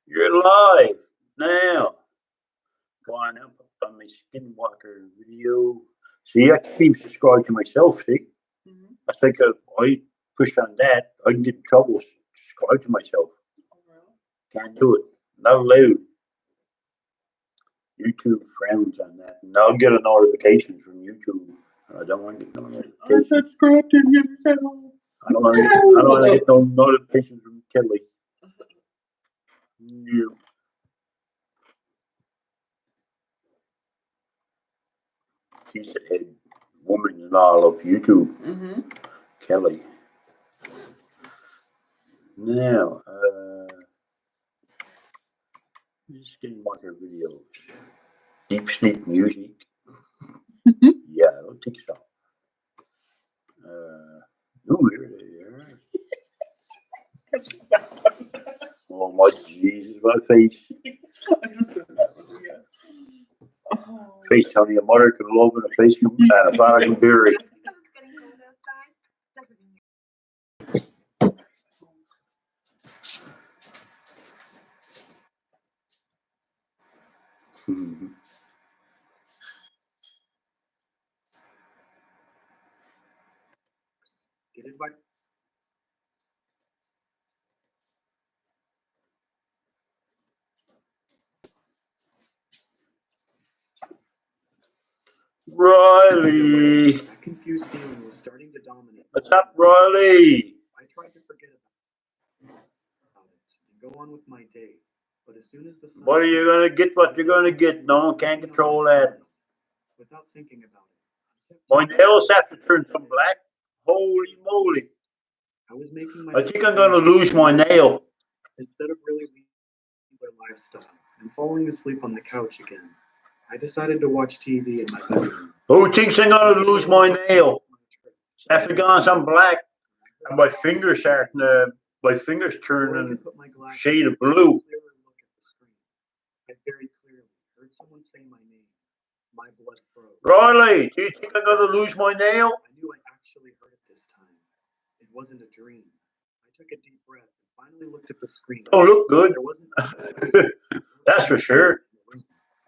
You're live now. Go on and put on my Skinwalker video. See, I can keep subscribed to myself, see? Mm-hmm. I think if I push on that, I can get in trouble. Subscribe to myself. Oh, really? Can't do it. Not allowed. YouTube frowns on that. And I'll get a notification from YouTube. I don't want to get no notifications. Subscribe to yourself. I don't want to get no notifications from Kelly. You. She's the head woman in all of YouTube. Mm-hmm. Kelly. Now, Skinwalker videos. Deep sleep music. Yeah, I don't think so. Oh, here they are. Oh my Jesus, my face. I just said that one again. Oh. Face on your mother can love and a face can and a father can bury. Get it back. Riley. That confused feeling was starting to dominate. What's up, Riley? I tried to forget about it and go on with my day. But as soon as the sun What are you going to get? What you're going to get? No one can control that. Without thinking about it. My nails have to turn some black. Holy moly. I was making my I think I'm going to lose my nail. Instead of really leaving their lifestyle and falling asleep on the couch again, I decided to watch TV in my bedroom. Who thinks I'm going to lose my nail? After gone some black and my fingers starting to, my fingers turning shade of blue. I very clearly heard someone say my name. My blood froze. Riley, do you think I'm going to lose my nail? I knew I actually heard it this time. It wasn't a dream. I took a deep breath and finally looked at the screen. Don't look good. There wasn't That's for sure.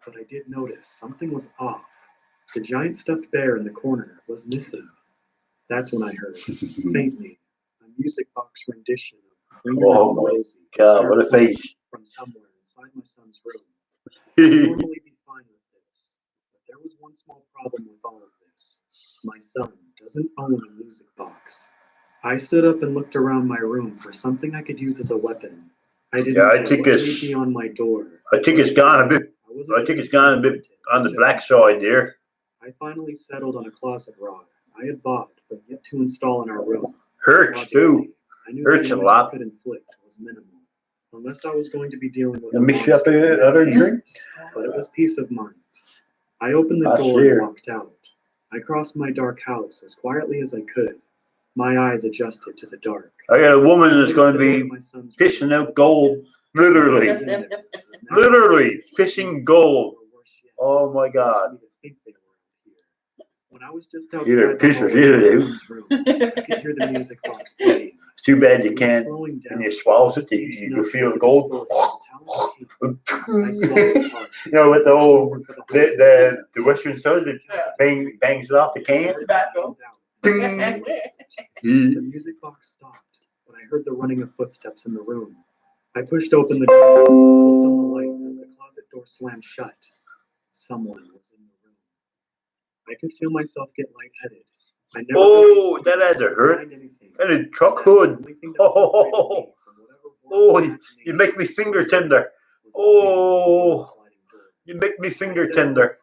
But I did notice something was off. The giant stuffed bear in the corner was missing. That's when I heard, faintly, a music box rendition of Bring Her Oh On my Rosie God, what a face. from somewhere inside my son's room. I'd normally be fine with this, but there was one small problem with all of this. My son doesn't own a music box. I stood up and looked around my room for something I could use as a weapon. I didn't know what may be on my door. I think it's gone a bit. I think it's gone a bit on the black side there. I finally settled on a closet rod I had bought but yet to install in our room. Hurts too. I knew Hurts a lot. I could inflict was minimal, unless I was going to be dealing with. You mix up the other drinks. But it was peace of mind. I opened the door and walked out. I crossed my dark house as quietly as I could. My eyes adjusted to the dark. I got a woman that's going to be pissing out gold, literally, literally pissing gold. Oh my God! When I was just outside Either piss or shit it out. I could hear the music box playing. It's too bad you can't. When you swallow it, you can feel the gold. You know, with the old the Western soda that bangs it off the can. The music box stopped when I heard the running of footsteps in the room. I pushed open the door, flipped on the light as the closet door slammed shut. Someone was in the room. I could feel myself get lightheaded. That had to hurt. And a truck hood. You make me finger tender. Oh, you make me finger tender.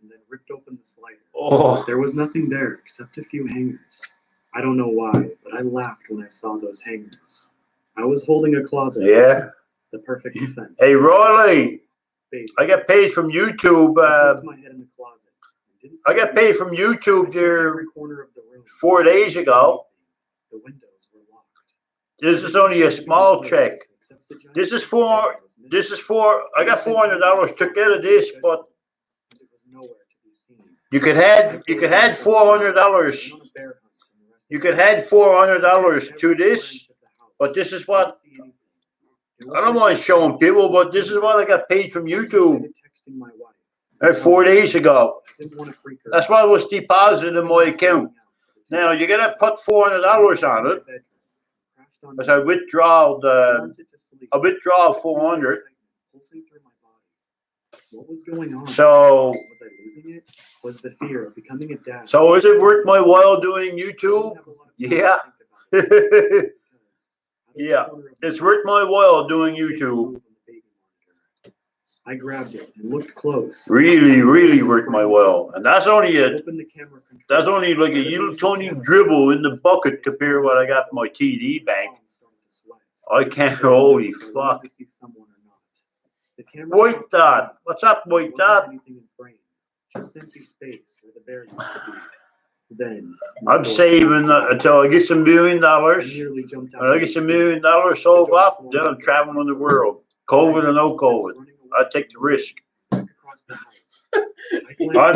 And then ripped open the slider. Oh, there was nothing there except a few hangers. I don't know why, but I laughed when I saw those hangers. I was holding a closet. Yeah. The perfect defense. Hey, Riley. I got paid from YouTube. I got paid from YouTube there 4 days ago. The windows were locked. This is only a small check. This is for. I got $400 took out of this, but you could add $400. You could add $400 to this, but this is what I don't mind showing people, but this is what I got paid from YouTube. Texting my wife. 4 days ago. I didn't want to freak her. That's why it was deposited in my account. Now you gotta put $400 on it. Because I withdraw 400. What was going on? So was I losing it? Was the fear of becoming a dad? So is it worth my while doing YouTube? Yeah. Yeah. It's worth my while doing YouTube. I grabbed it and looked close. Really, really worth my while. And that's only like a little tiny dribble in the bucket compared to what I got in my TD bank. I can't, holy fuck. White Dot. What's up, White Dot? Just empty space where the bear used to be. Then I'm saving until I get some $1 million. When I get some $1 million sold up, then I'm traveling the world. COVID or no COVID. I take the risk. I'm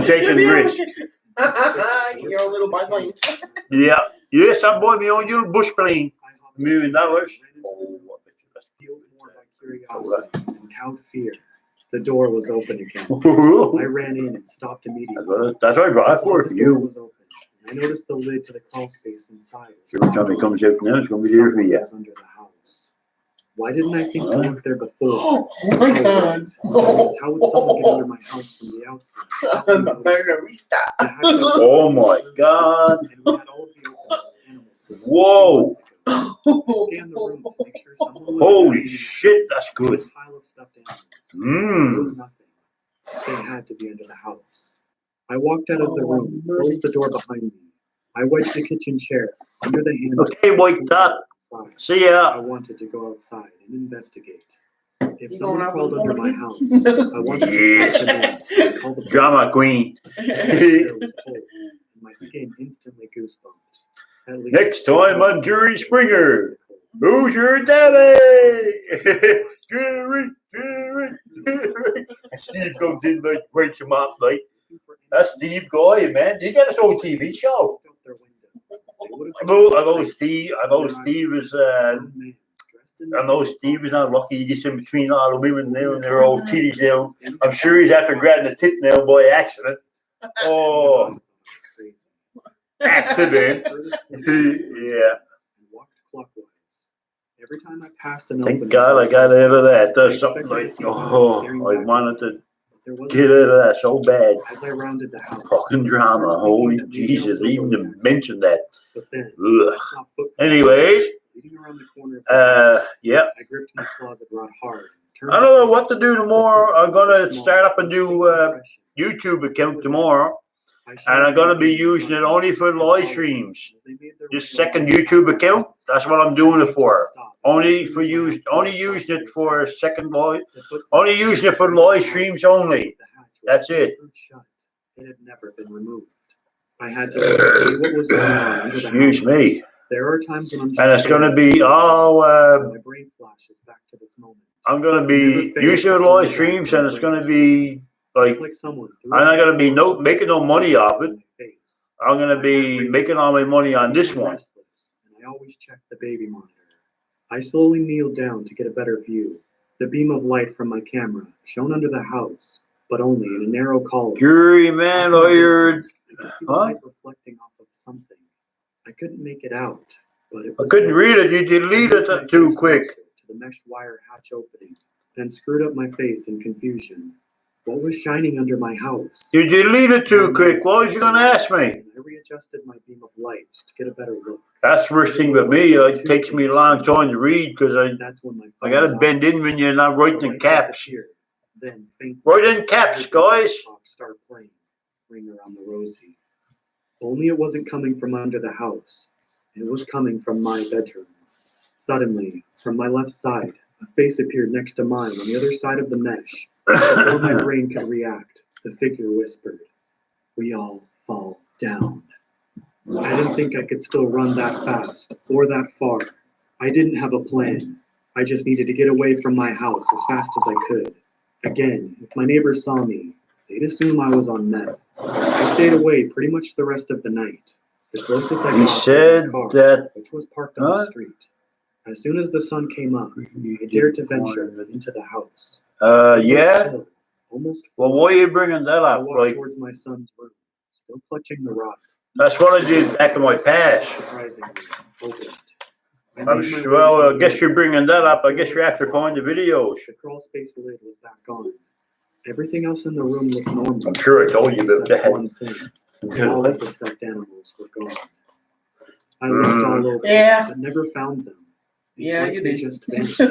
taking the risk. Your own little biplane. Yeah. Yes, I bought my own little bush plane. $1 million. Cowed fear. The door was open again. I ran in and stopped immediately. That's what I brought for you. I noticed the lid to the crawl space inside. Every time it comes out now, it's going to be there for you. Under the house. Why didn't I think to look there before? Oh my God. How would someone get under my house from the outside? I'm a barista. Oh my God. Whoa. Holy shit, that's good. Mmm. They had to be under the house. I walked out of the room, closed the door behind me. I wiped the kitchen chair under the handle. Okay, White Dot. See ya. I wanted to go outside and investigate. If someone crawled under my house, I wanted to catch them in. Call the Drama queen. My skin instantly goosebumped. Next time on Gerry Springer. Who's your daddy? Gerry. Steve comes in like breaks him up like. That's Steve Goy, man. He got his own TV show. I know Steve is not lucky. He gets in between all the women now and their old titties now. I'm sure he's after grabbing the tit now by accident. Oh, accident. Yeah. Every time I passed an Thank God I got out of that. There's something like, I wanted to get out of that so bad. As I rounded the house, Fucking drama. Holy Jesus. Even to mention that. Ugh. Anyways. Yeah. I gripped my closet rod hard. I don't know what to do tomorrow. I'm going to start up a new YouTube account tomorrow. And I'm going to be using it only for live streams. This second YouTube account, that's what I'm doing it for. Only using it for second live. Only using it for live streams only. That's it. It had never been removed. I had to see what was going on. Excuse me. There are times when and it's going to be all. My brain flashes back to this moment. I'm going to be using live streams, and it's going to be like I'm not going to be making no money off it. I'm going to be making all my money on this one. I always check the baby monitor. I slowly kneeled down to get a better view. The beam of light from my camera shone under the house, but only in a narrow column. Gerry, man, huh? Reflecting off of something. I couldn't make it out, but it I couldn't read it. You deleted it too quick. To the mesh wire hatch opening, then screwed up my face in confusion. What was shining under my house? You deleted too quick. What was you going to ask me? I readjusted my beam of light to get a better look. That's the worst thing with me. It takes me a long time to read because I got to bend in when you're not writing in caps. Write in caps, guys. Start playing. Ring around the rosy. Only it wasn't coming from under the house. It was coming from my bedroom. Suddenly, from my left side, a face appeared next to mine on the other side of the mesh. Before my brain could react, the figure whispered, "We all fall down." I didn't think I could still run that fast or that far. I didn't have a plan. I just needed to get away from my house as fast as I could. Again, if my neighbors saw me, they'd assume I was on meth. I stayed away pretty much the rest of the night. The closest I got said was my car, that, which was parked on the street. As soon as the sun came up, I dared to venture into the house. Yeah. Almost. Well, why are you bringing that I up? walked Like, towards my son's room, still clutching the rod. that's what I did back in my past. Surprisingly, opened. Well, I guess you're bringing that up. I guess you have to find the videos. The crawl space lid was back on. Everything else in the room looked normal. I'm sure I told you about except that. one thing. All of the stuffed animals were gone. I looked all over, Yeah. but never found them. It's Yeah, like you they did. just vanished.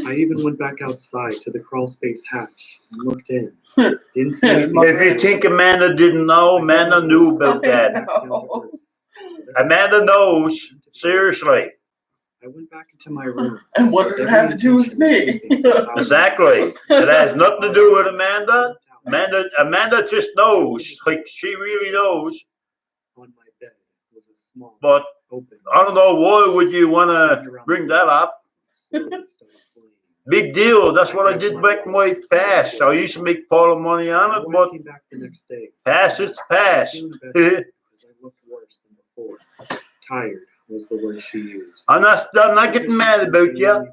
I even went back outside to the crawl space hatch and looked in. Didn't see anything. If you think Amanda didn't know, Amanda knew about that. No. Amanda knows. Seriously. I went back into my room. And what does it have to do with me? Exactly. It has nothing to do with Amanda. Amanda just knows. Like, she really knows. On my bed was a small But open. I don't know, why would you want to bring that up? Big deal. That's what I did back in my past. I used to make part of money on it, but came back the next day. past it's past. Feeling better, because I looked worse than before. Tired was the word she used. I'm not getting mad about you.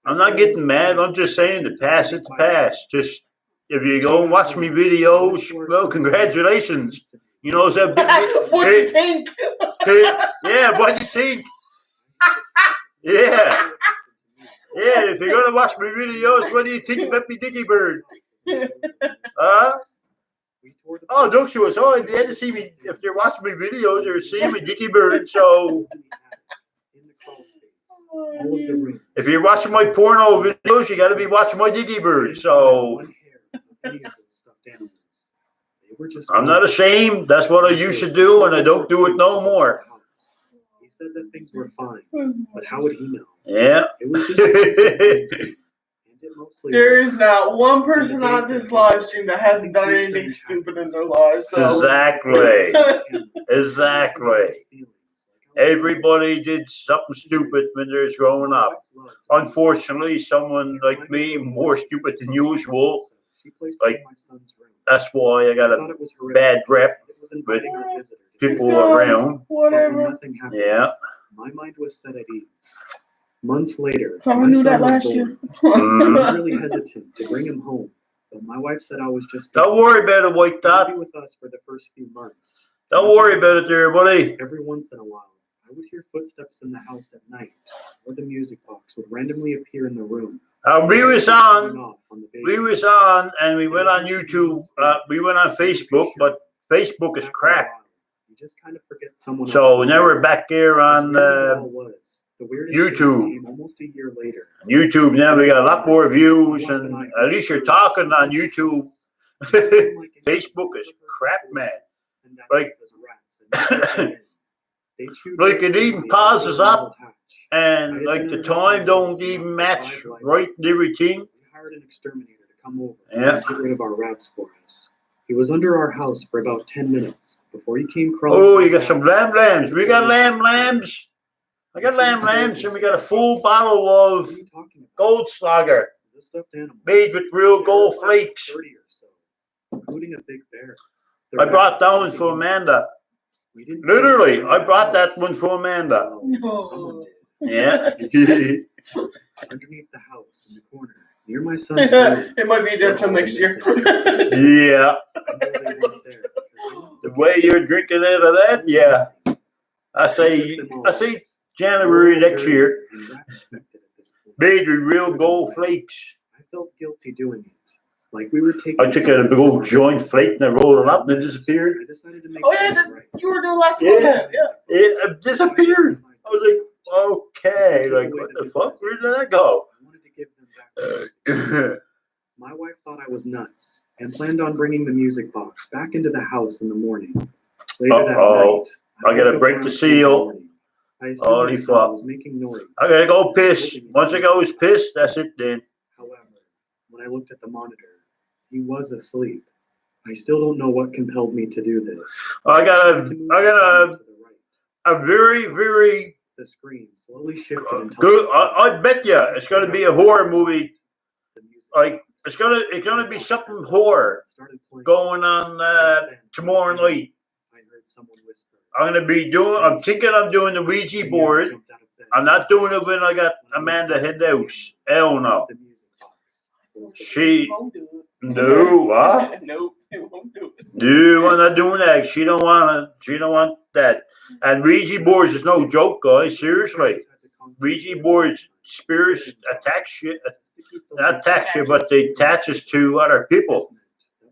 I'm not getting mad. I'm just saying the past is the past. Just if you go and watch me videos, well, congratulations. You know, so What do you think? yeah, what do you think? Yeah, yeah. If you're gonna watch my videos, what do you think about me Dicky Bird? Huh? Oh, don't you? So they had to see me. If they're watching my videos, they're seeing me Dicky Bird. So if you're watching my porno videos, you got to be watching my Dicky Bird. So I'm not ashamed. That's what I used to do, and I don't do it no more. He said that things were fine, but how would he know? Yeah. It was just There is not one person on this live stream that hasn't done anything stupid in their lives. So. Exactly. Exactly. Everybody did something stupid when they was growing up. Unfortunately, someone like me, more stupid than usual. Like, that's why I got a bad rep with people around. Whatever. Yeah. My mind was set at ease. Months later, Come my knew that son was last born. year. I was really hesitant to bring him home, but my wife said I was just. Don't worry about it, White Dot. Be with us for the first few months. Don't worry about it there, buddy. Every once in a while, I would hear footsteps in the house at night, or the music box would randomly appear in the room. We was on, and we went on YouTube. We went on Facebook, but Facebook is crap. You just kind of forget someone. So now we're back here on YouTube. Almost a year later. YouTube now we got a lot more views, and at least you're talking on YouTube. Facebook is crap, man. Like, like it even pauses up, and like the time don't even match right and everything. We hired an exterminator to come over Yeah. and get rid of our rats for us. He was under our house for about 10 minutes before he came crawling. Oh, you got some lambs. We got lambs. I got lambs, and we got a full bottle of Goldschlager made with real gold flakes. Including a big bear. I brought that one for Amanda. Literally, I brought that one for Amanda. No. Yeah. Underneath the house in the corner, near my son's room. It might be there till next year. Yeah. The way you're drinking out of that, yeah. I say January next year. Made with real gold flakes. I felt guilty doing it. Like we were taking. I took out a big old joint flake and I rolled it up and it disappeared. I decided to make Oh yeah, right. you were doing last Yeah. time. Yeah. It disappeared. I was like, okay, like what the fuck? Where did that go? I wanted to give them back. My wife thought I was nuts and planned on bringing the music box back into the house in the morning. Later that Uh-oh. night, I gotta woke up break around the 2 seal. a.m. I assumed Holy my son fuck. was making noise. I gotta go piss. Once I goes piss, that's it then. However, when I looked at the monitor, he was asleep. I still don't know what compelled me to do this. I got To move the phone to the right. a very, very The screen slowly shifted until good. I bet you it's gonna be a horror movie. the music Like it's gonna be something horror started playing. going on tomorrow night. I heard someone whisper. I'm thinking I'm doing the Ouija board. Jumped out of bed. I'm not doing it when I got Amanda in the house. Hell no. She, Won't do it. no, what? Nope, it won't do it. No, I'm not doing that. She don't want that. And Ouija boards is no joke, guys. Seriously. Ouija boards, spirits attach you, not attach you, but they attach us to other people.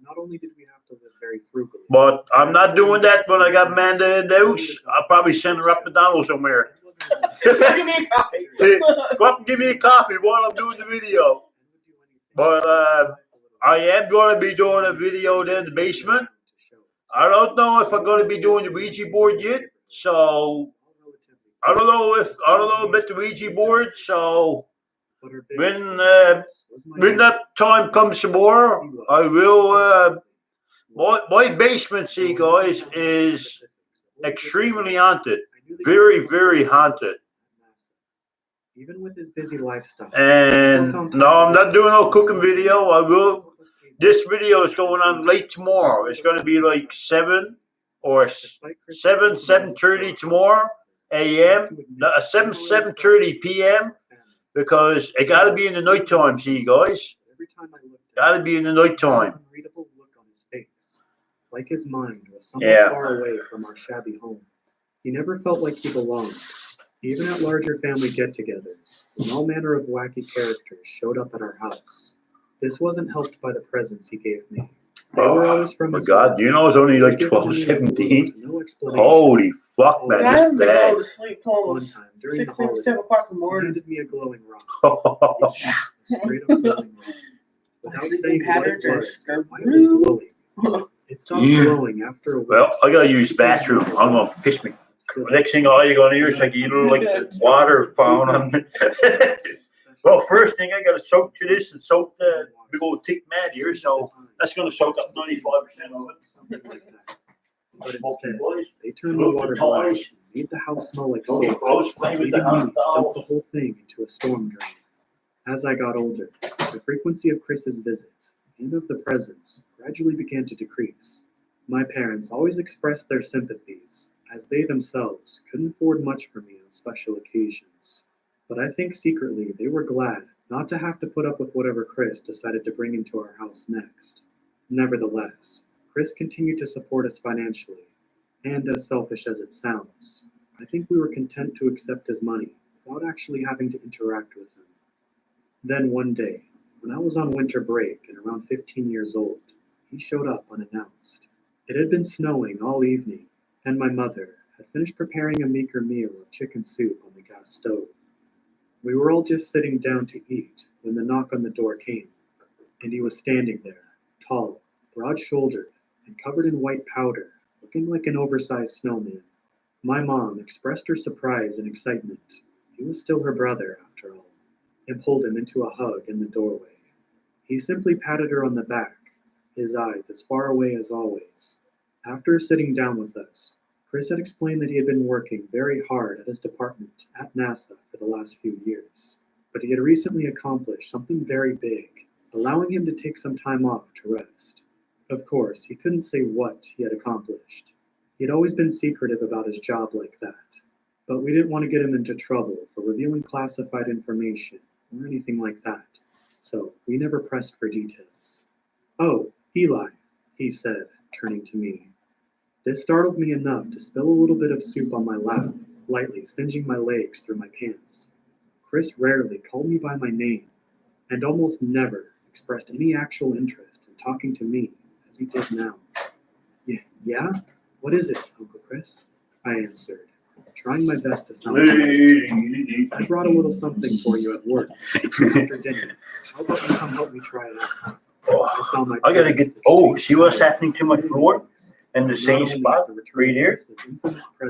Not only did we have to live very frugally, But I'm not doing that when I got Amanda in the house. I'll probably send her up McDonald's somewhere. Give me a coffee. Hey, go up and give me a coffee while I'm doing the video. But I am going to be doing a video in the basement. I don't know if I'm going to be doing the Ouija board yet. So I don't know about the Ouija board. So when that time comes some more, I will. My basement, see, guys, is extremely haunted. Very, very haunted. Even with his busy lifestyle. And no, I'm not doing no cooking video. I will. This video is going on late tomorrow. It's going to be like 7:30 tomorrow a.m. 7:30 p.m. because it got to be in the nighttime. See, guys, got to be in the nighttime. Like his mind was somewhat far away from our shabby home. He never felt like he belonged. Even at larger family get-togethers, when all manner of wacky characters showed up at our house. This wasn't helped by the presents he gave me. They were always from my his God, mother. you know it's only like He gave 12, me 17? no explanation. Holy fuck, man, I haven't this been day. going to sleep till One almost time, during 6, the holidays, 7 o'clock in the he morning. handed me a glowing rock. Straight up glowing rock. Without sleeping saying what patterns it are was, why it was glowing. It stopped glowing after a week. Well, I gotta use the bathroom. I'm gonna piss me. Next thing all you're gonna hear is like like water falling on me. Well, first thing I gotta soak to this and soak the big old thick mat here, so that's gonna soak up 95% of it. But instead, they turned the water black and made the house smell like soap, leading me to dump the whole thing into a storm drain. As I got older, the frequency of Chris's visits and of the presents gradually began to decrease. My parents always expressed their sympathies, as they themselves couldn't afford much for me on special occasions. But I think secretly they were glad not to have to put up with whatever Chris decided to bring into our house next. Nevertheless, Chris continued to support us financially, and as selfish as it sounds, I think we were content to accept his money without actually having to interact with him. Then one day, when I was on winter break and around 15 years old, he showed up unannounced. It had been snowing all evening, and my mother had finished preparing a meager meal of chicken soup on the gas stove. We were all just sitting down to eat when the knock on the door came, and he was standing there, tall, broad-shouldered, and covered in white powder, looking like an oversized snowman. My mom expressed her surprise and excitement. He was still her brother, after all, and pulled him into a hug in the doorway. He simply patted her on the back, his eyes as far away as always. After sitting down with us, Chris had explained that he had been working very hard at his department at NASA for the last few years, but he had recently accomplished something very big, allowing him to take some time off to rest. Of course, he couldn't say what he had accomplished. He had always been secretive about his job like that, but we didn't want to get him into trouble for revealing classified information or anything like that, so we never pressed for details. "Oh, Eli," he said, turning to me. This startled me enough to spill a little bit of soup on my lap, lightly singeing my legs through my pants. Chris rarely called me by my name, and almost never expressed any actual interest in talking to me as he did now. Yeah? What is it, Uncle Chris?" I answered, trying my best to sound polite. "I brought a little something for you at work after dinner. How about you come help me try it out?" I gotta get. Oh, see what's happening to my floor? In the same spot, right here.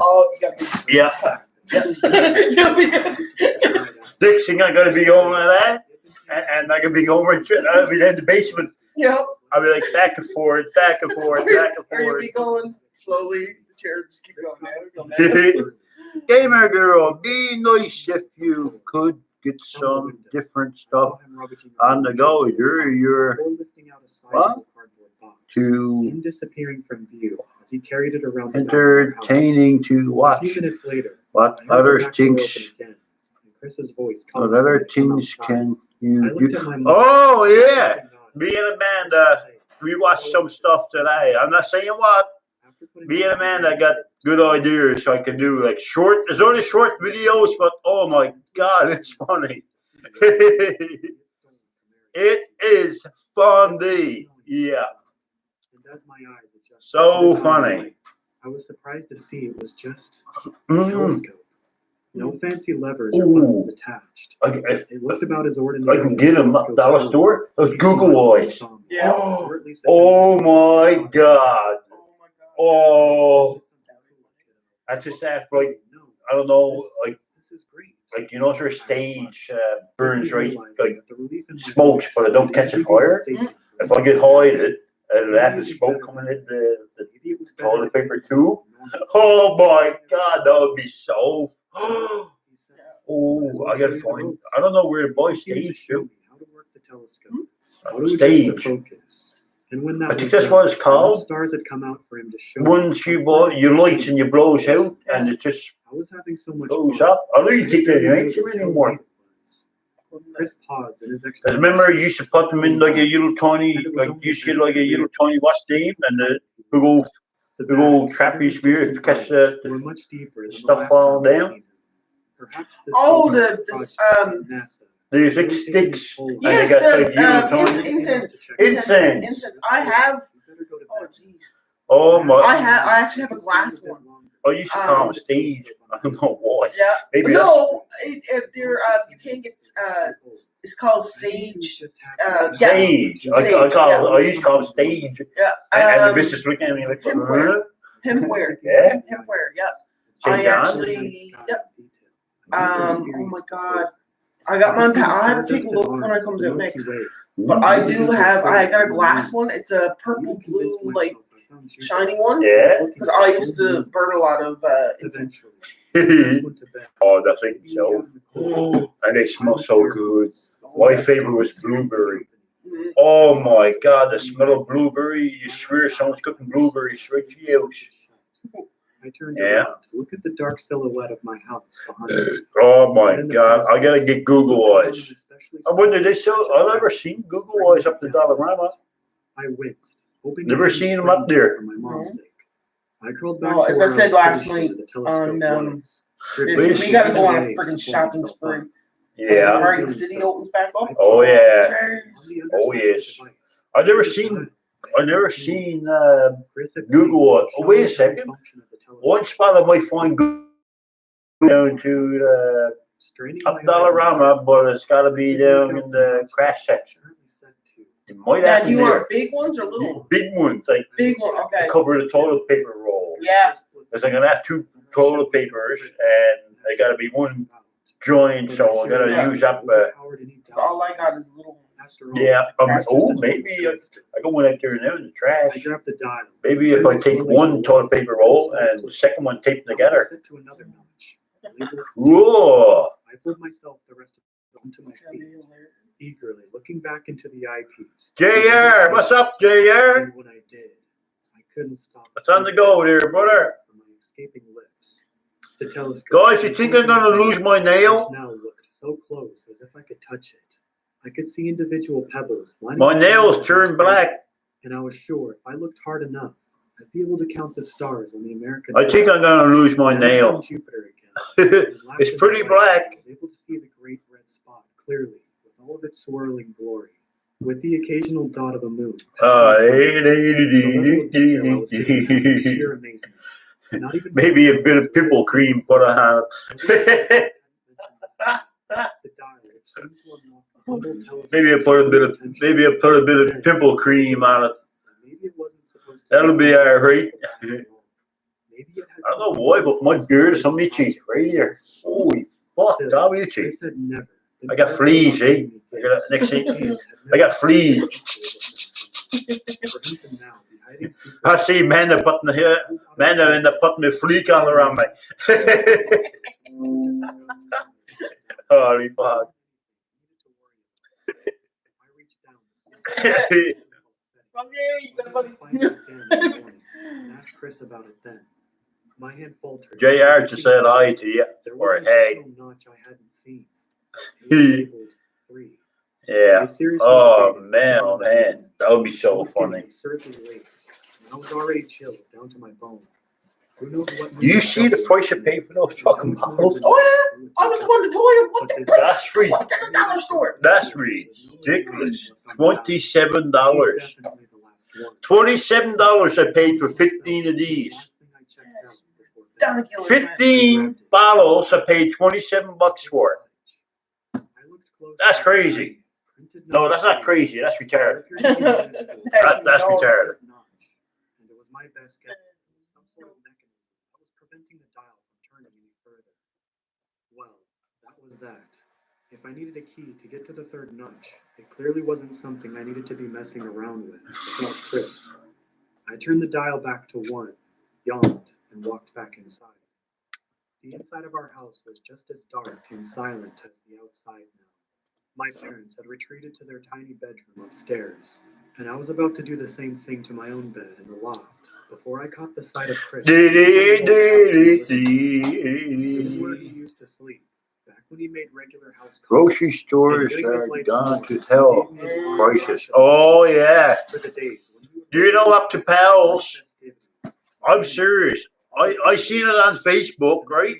Oh, you got me. Yeah. You'll be good. Next thing I gotta be going like that, and I could be going. I'll be in the basement. Yep. I'll be like back and forth, back and forth, back and Or you'll forth. be going slowly. The chair just keep going down. Gamer girl, be nice if you could get some different stuff on the go. You're what? To disappearing from view as he carried it around the entertaining to A few watch. minutes later, What I heard others the back door thinks open again. Chris's voice What calling other me to come things outside. can I you looked do? at my mom. Oh, yeah. and nodded. Me and Amanda, we watched some stuff today. I'm not saying what. After putting Me on and my Amanda rain got shirt, good ideas so I can do like short, it's only short videos, but oh my God, it's funny. It is funny. Yeah. And as my eyes adjusted So to the common funny. light, I was surprised to see it was just a Mm. telescope. No fancy levers or Ooh. buttons attached. It looked about as ordinary. I can get them at dollar store. Those Google eyes. Yeah. Or at least Oh my God. Oh my god. Oh, that's just that, like, I don't know, like, This is great. you know, there's stage burns, right? Realizing Like, that the relief in my smokes, voice but it don't catch a fire. If I get high at it, it'll have the smoke coming in the toilet paper tube. Oh my God, that would be so. Oh, I gotta find. I don't know where to buy stage too. How to work the telescope. How to adjust Stage. the focus. And when that I think was that's done, what it's called. stars had come out for him to show. Once you buy your lights and you blows out, and it just I was having so much goes fun. up. I don't even think they lights them anymore. Chris paused in his Cause remember, you used to put them in like a little tiny, like you used to get like a little tiny wash steam, and the big old trappy spear to catch were the much deeper than the stuff last falling time I'd down. seen him. Perhaps this Oh, was a this project from NASA. There's like sticks, and they yes, got like the little tiny. incense. Incense. I have. Oh jeez. Oh my! I actually have a glass one. I used to call them stage. I don't know why. Yeah. Maybe No, they're you can get it's called sage. Yeah. sage. Sage, I used to call them stage. Yeah. And the business looking at me like, Hempware. Hempware. Yeah. Hempware. Yeah. St. I John? actually. Yep. Oh my god. I got mine. I'll have to take a look when it comes out next. But I do have. I got a glass one. It's a purple blue like shiny one. Yeah. Because I used to burn a lot of incense. Oh, that's like so. And they smell so good. My favorite was blueberry. Oh my God, the smell of blueberry. You swear someone's cooking blueberries right to you. I turned Yeah. around to look at the dark silhouette of my house behind me. Oh my God, I gotta get Google eyes. I wonder, they still, I've never seen Google eyes up the Dollarama. I winced, hoping Never I seen them up there. for my mom's sake. I crawled back Well, to as where I said was last pretty sure night the telescope on, was. We gotta go on a freaking shopping spree. Yeah. Party City opens back up. Oh yeah. Cheers. Oh yes. I've never seen Google. Oh, wait a second. One spot I might find Google down to up Dollarama, but it's got to be down in the crash section. It might Now, have do to you be there. want big ones or little? Big ones, like Big one, okay. to cover the toilet paper roll. Yeah. Because I'm gonna have two toilet papers, and they got to be one joint, so I gotta use up. So all I got is little. Yeah. Maybe I go in up there now in the trash. I grabbed the dial. Maybe if I take one toilet paper roll and the second one tape them together. Whoa! I pulled myself the rest of onto my feet, eagerly looking back into the eyepiece. JR, what's up, JR? And when I did, I couldn't stop. What's on the go there, brother? From my escaping lips. The telescope. Guys, you think I'm gonna lose my nail? Now looked so close as if I could touch it. I could see individual pebbles. lining My up nails around turned it. black. And I was sure if I looked hard enough, I'd be able to count the stars on the American. I think I'm gonna lose my And I nail. found Jupiter again. It's pretty black. I was able to see the great red spot clearly, with all of its swirling glory, with the occasional dot of a moon. Sheer amazement. Not even Maybe a bit of pimple cream put on it. Maybe I put a bit of pimple cream on it. That'll be alright. I don't know why, but my beard is so itchy right here. Holy fuck, I'm itchy. I got fleas, eh? Next thing, I got fleas. I see Amanda end up putting the flea collar on me. Holy fuck. Ask Chris about it then. My hand faltered. JR just said hi to you. There Or was an hey. additional notch I hadn't seen. It was labeled 3. Yeah. I seriously Oh debated man, doing oh man. That would be so I was getting funny. absurdly late, and I was already chilled down to my bone. Who knows what Do you see the price you pay for those fucking bottles? Oh yeah, I was the one to tell you what the That's price free. like at the dollar store. That's ridiculous. $27. $27 I paid for 15 of these. 15 bottles I paid $27 for. That's crazy. No, that's not crazy. That's retarded. That's retarded. And it was my best guess. Some sort of mechanism that was preventing the dial from turning any further. Well, that was that. If I needed a key to get to the third notch, it clearly wasn't something I needed to be messing around with without Chris. I turned the dial back to 1, yawned, and walked back inside. The inside of our house was just as dark and silent as the outside now. My parents had retreated to their tiny bedroom upstairs, and I was about to do the same thing to my own bed in the loft before I caught the sight of Chris. It was where he used to sleep, back when he made regular house calls. Grocery stores are gone to hell. Prices. Oh yeah. For the days when we would Do you know up to Pals? I'm serious. I seen it on Facebook, right?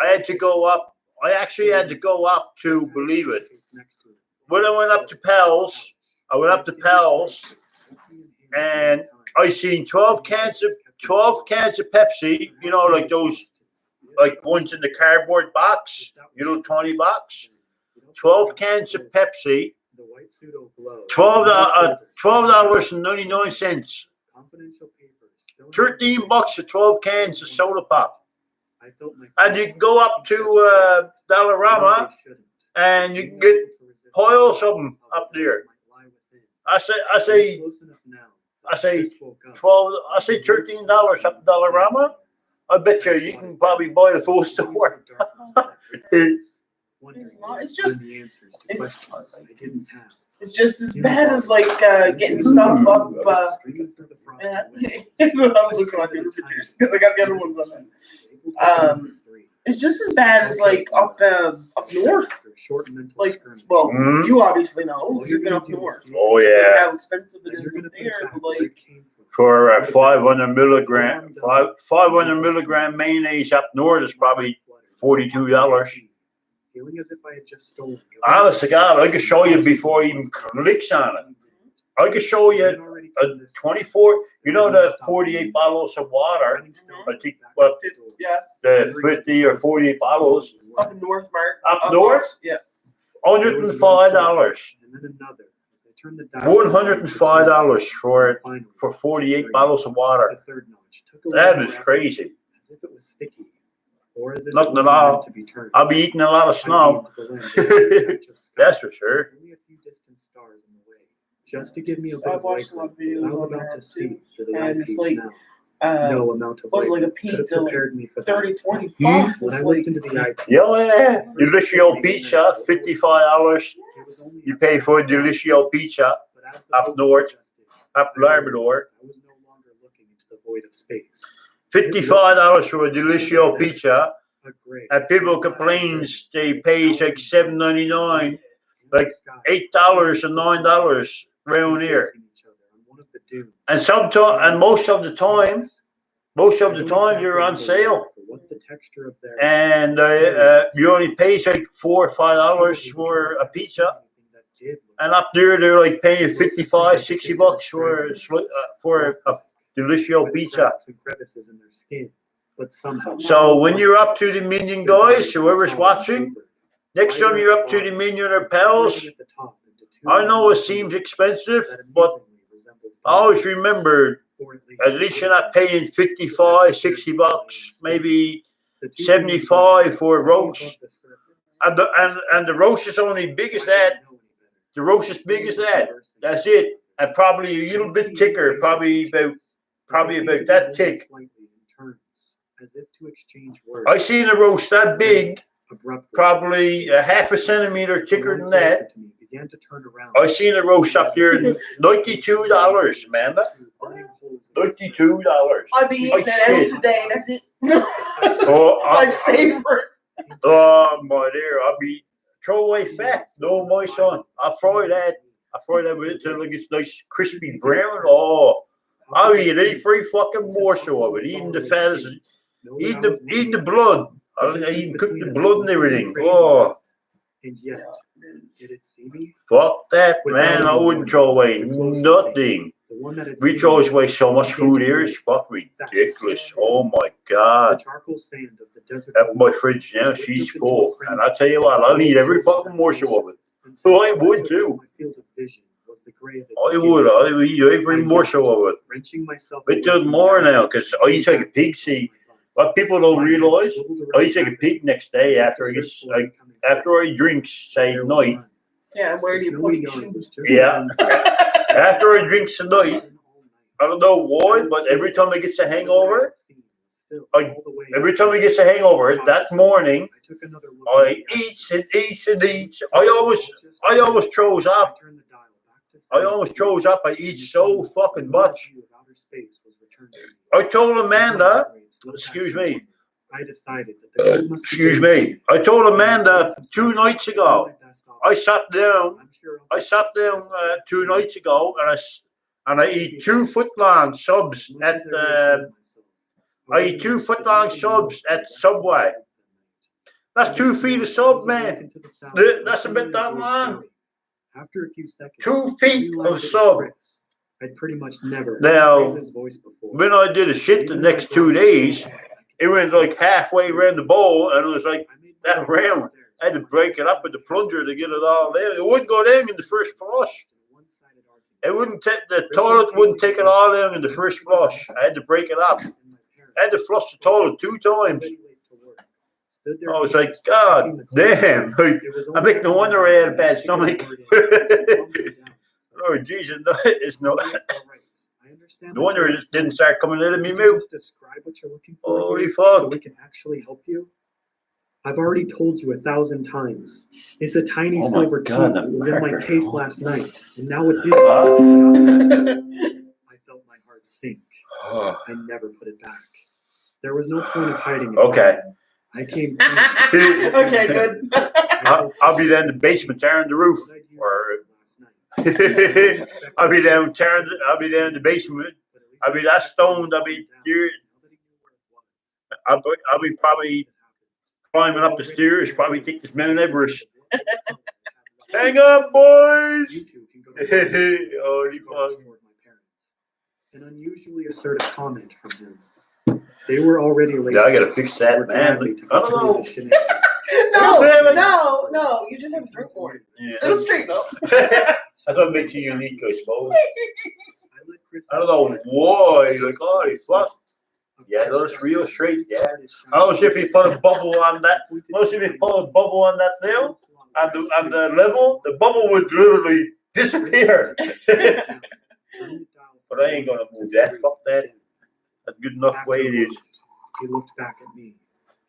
I had to go up. I actually had to go up to believe it. When I went up to Pals, and I seen 12 cans of Pepsi. You know, like those, like ones in the cardboard box, you know, 20 box. 12 cans of Pepsi. $12.99. $13 for 12 cans of soda pop. And you can go up to Dollarama and you can get piles of them up there. I say $13 up to Dollarama. I bet you can probably buy the full store. It's just as bad as like getting stuff up. That's what I was looking at the other pictures because I got the other ones on there. It's just as bad as like up north. Like, well, you obviously know you've been up north. Oh yeah. How expensive it is up there. Like for 500 milligram mayonnaise up north is probably $42. Honest to God, I can show you before he even clicks on it. I can show you a 24, you know, the 48 bottles of water. I think, what, the 50 or 48 bottles. up north, Mark. Up north? Yeah. $105. $105 for 48 bottles of water. That is crazy. Nothing at all. I'll be eating a lot of snow. That's for sure. Just to give me a bit of light, I was about to see for the And it's eyepiece like, now. No amount of was light like a could have pizza, like prepared me for 30, that. 20 bucks. When I It's like, looked into the eyepiece, Yeah. Delicious pizza, $55. You pay for a Delicious pizza up north, up Labrador. I was no longer looking into the void of space. $55 for a Delicious pizza. A gray, And people complains they pay like $7.99, like $8 and $9 around here. And most of the time you're on sale. And you only pay like $4 or $5 for a pizza. And up there they're like paying $55, $60 for a Delicious pizza. So when you're up to the Minion guys, whoever's watching, next time you're up to the Minion or Pals, I know it seems expensive, but I always remember at least you're not paying $55, $60, maybe $75 for a roast. And the roast is only big as that. The roast is big as that. That's it. And probably a little bit thicker, probably about that thick. I seen a roast that big, probably a half a centimeter thicker than that. I seen a roast up there, $92, Amanda. $92. I'd be eating an ounce a day. That's it. Oh, I'd savor it. oh my dear, I'll be throw away fat. No, my son. I'll fry that. I fry that with it till it gets nice crispy brown. Oh, I'll eat any free fucking morsel of it. Eating the fat is eating the blood. I even cook the blood and everything. Oh, And yet, did it see me? fuck that, man. I wouldn't throw away nothing. The one that had We seen throw me away so much food here. It's fucking ridiculous. Oh my God. The charcoal sand of the desert. That's my fridge now. She's full. And I tell you what, I'll eat every fucking morsel of it. Oh, I would too. My field of vision was the gray of its I skin. would. I would eat every morsel of it. Wrenching myself It does more now because I eat like a pig. See, what people don't realize, I eat like a pig next day after I drink, say, night. Yeah, where do you put your shoes? Yeah. After I drink tonight, I don't know why, but every time I get a hangover, every time I get a hangover, that morning, I eats and eats and eats. I always throws up. I always throws up. I eat so fucking much. I told Amanda, excuse me, excuse me. I told Amanda 2 nights ago. I sat down 2 nights ago, and I eat 2 foot-long subs at I eat 2 foot-long subs at Subway. That's 2 feet of sub, man. That's a bit that long. After a few seconds, 2 feet of sub. I'd pretty much never Now, heard his voice before. when I did a shit the next 2 days, it went like halfway around the bowl, and it was like that round. I had to break it up with the plunger to get it all down. It wouldn't go down in the first flush. It wouldn't take the toilet wouldn't take it all down in the first flush. I had to break it up. I had to flush the toilet 2 times. I was like, God damn! Like, I make no wonder I had a bad stomach. Lord Jesus, no, it's no. No wonder it just didn't start coming out of me mouth. Holy fuck! So we can actually help you. I've already told you 1,000 times. It's a tiny silver key. It was in my case last night, and now it is. I felt my heart sink. I never put it back. There was no point of hiding it. Okay. I came. Okay, good. I'll be down in the basement tearing the roof, or I'll be down in the basement. I'll be that stoned. I'll be probably climbing up the stairs. Probably take this Mount Everest. Hang up, boys. Holy fuck. An unusually assertive comment from him. They were already late. Yeah, I gotta fix that, man. I don't know. No. You just have to drink more. Yeah. It'll straighten up. That's what makes you unique, I suppose. I don't know why. Like, holy fuck. Yeah, that's real straight. Yeah. I don't know if you put a bubble on that. Most if you put a bubble on that nail, on the level, the bubble would literally disappear. But I ain't gonna move that. Fuck that. That's good enough way it is. He looked back at me.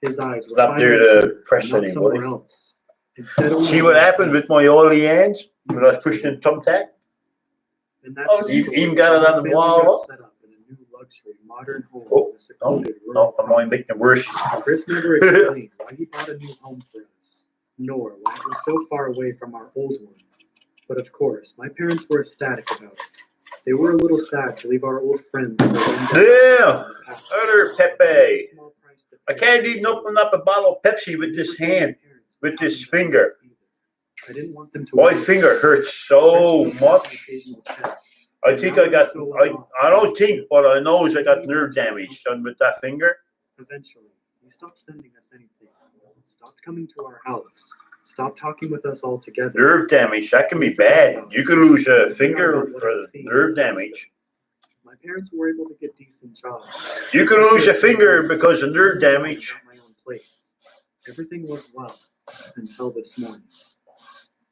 His eyes It's not there to press anybody. See what happened with my oily hands when I was pushing the thumbtack? Even got it on the wall. No, I'm only making it worse. Chris never explained why he bought a new home for us, nor why it was so far away from our old one. But of course, my parents were ecstatic about it. They were a little sad to leave our old friends. Yeah, other Pepe. I can't even open up a bottle of Pepsi with this hand, with this finger. I didn't want them to. My finger hurts so much. I think I don't think, but I know I got nerve damage done with that finger. Eventually, he stopped sending us anything. Stopped coming to our house. Stop talking with us all together. Nerve damage, that can be bad. You could lose a finger for nerve damage. My parents were able to get decent jobs. You could lose a finger because of nerve damage. My own place. Everything was well until this morning.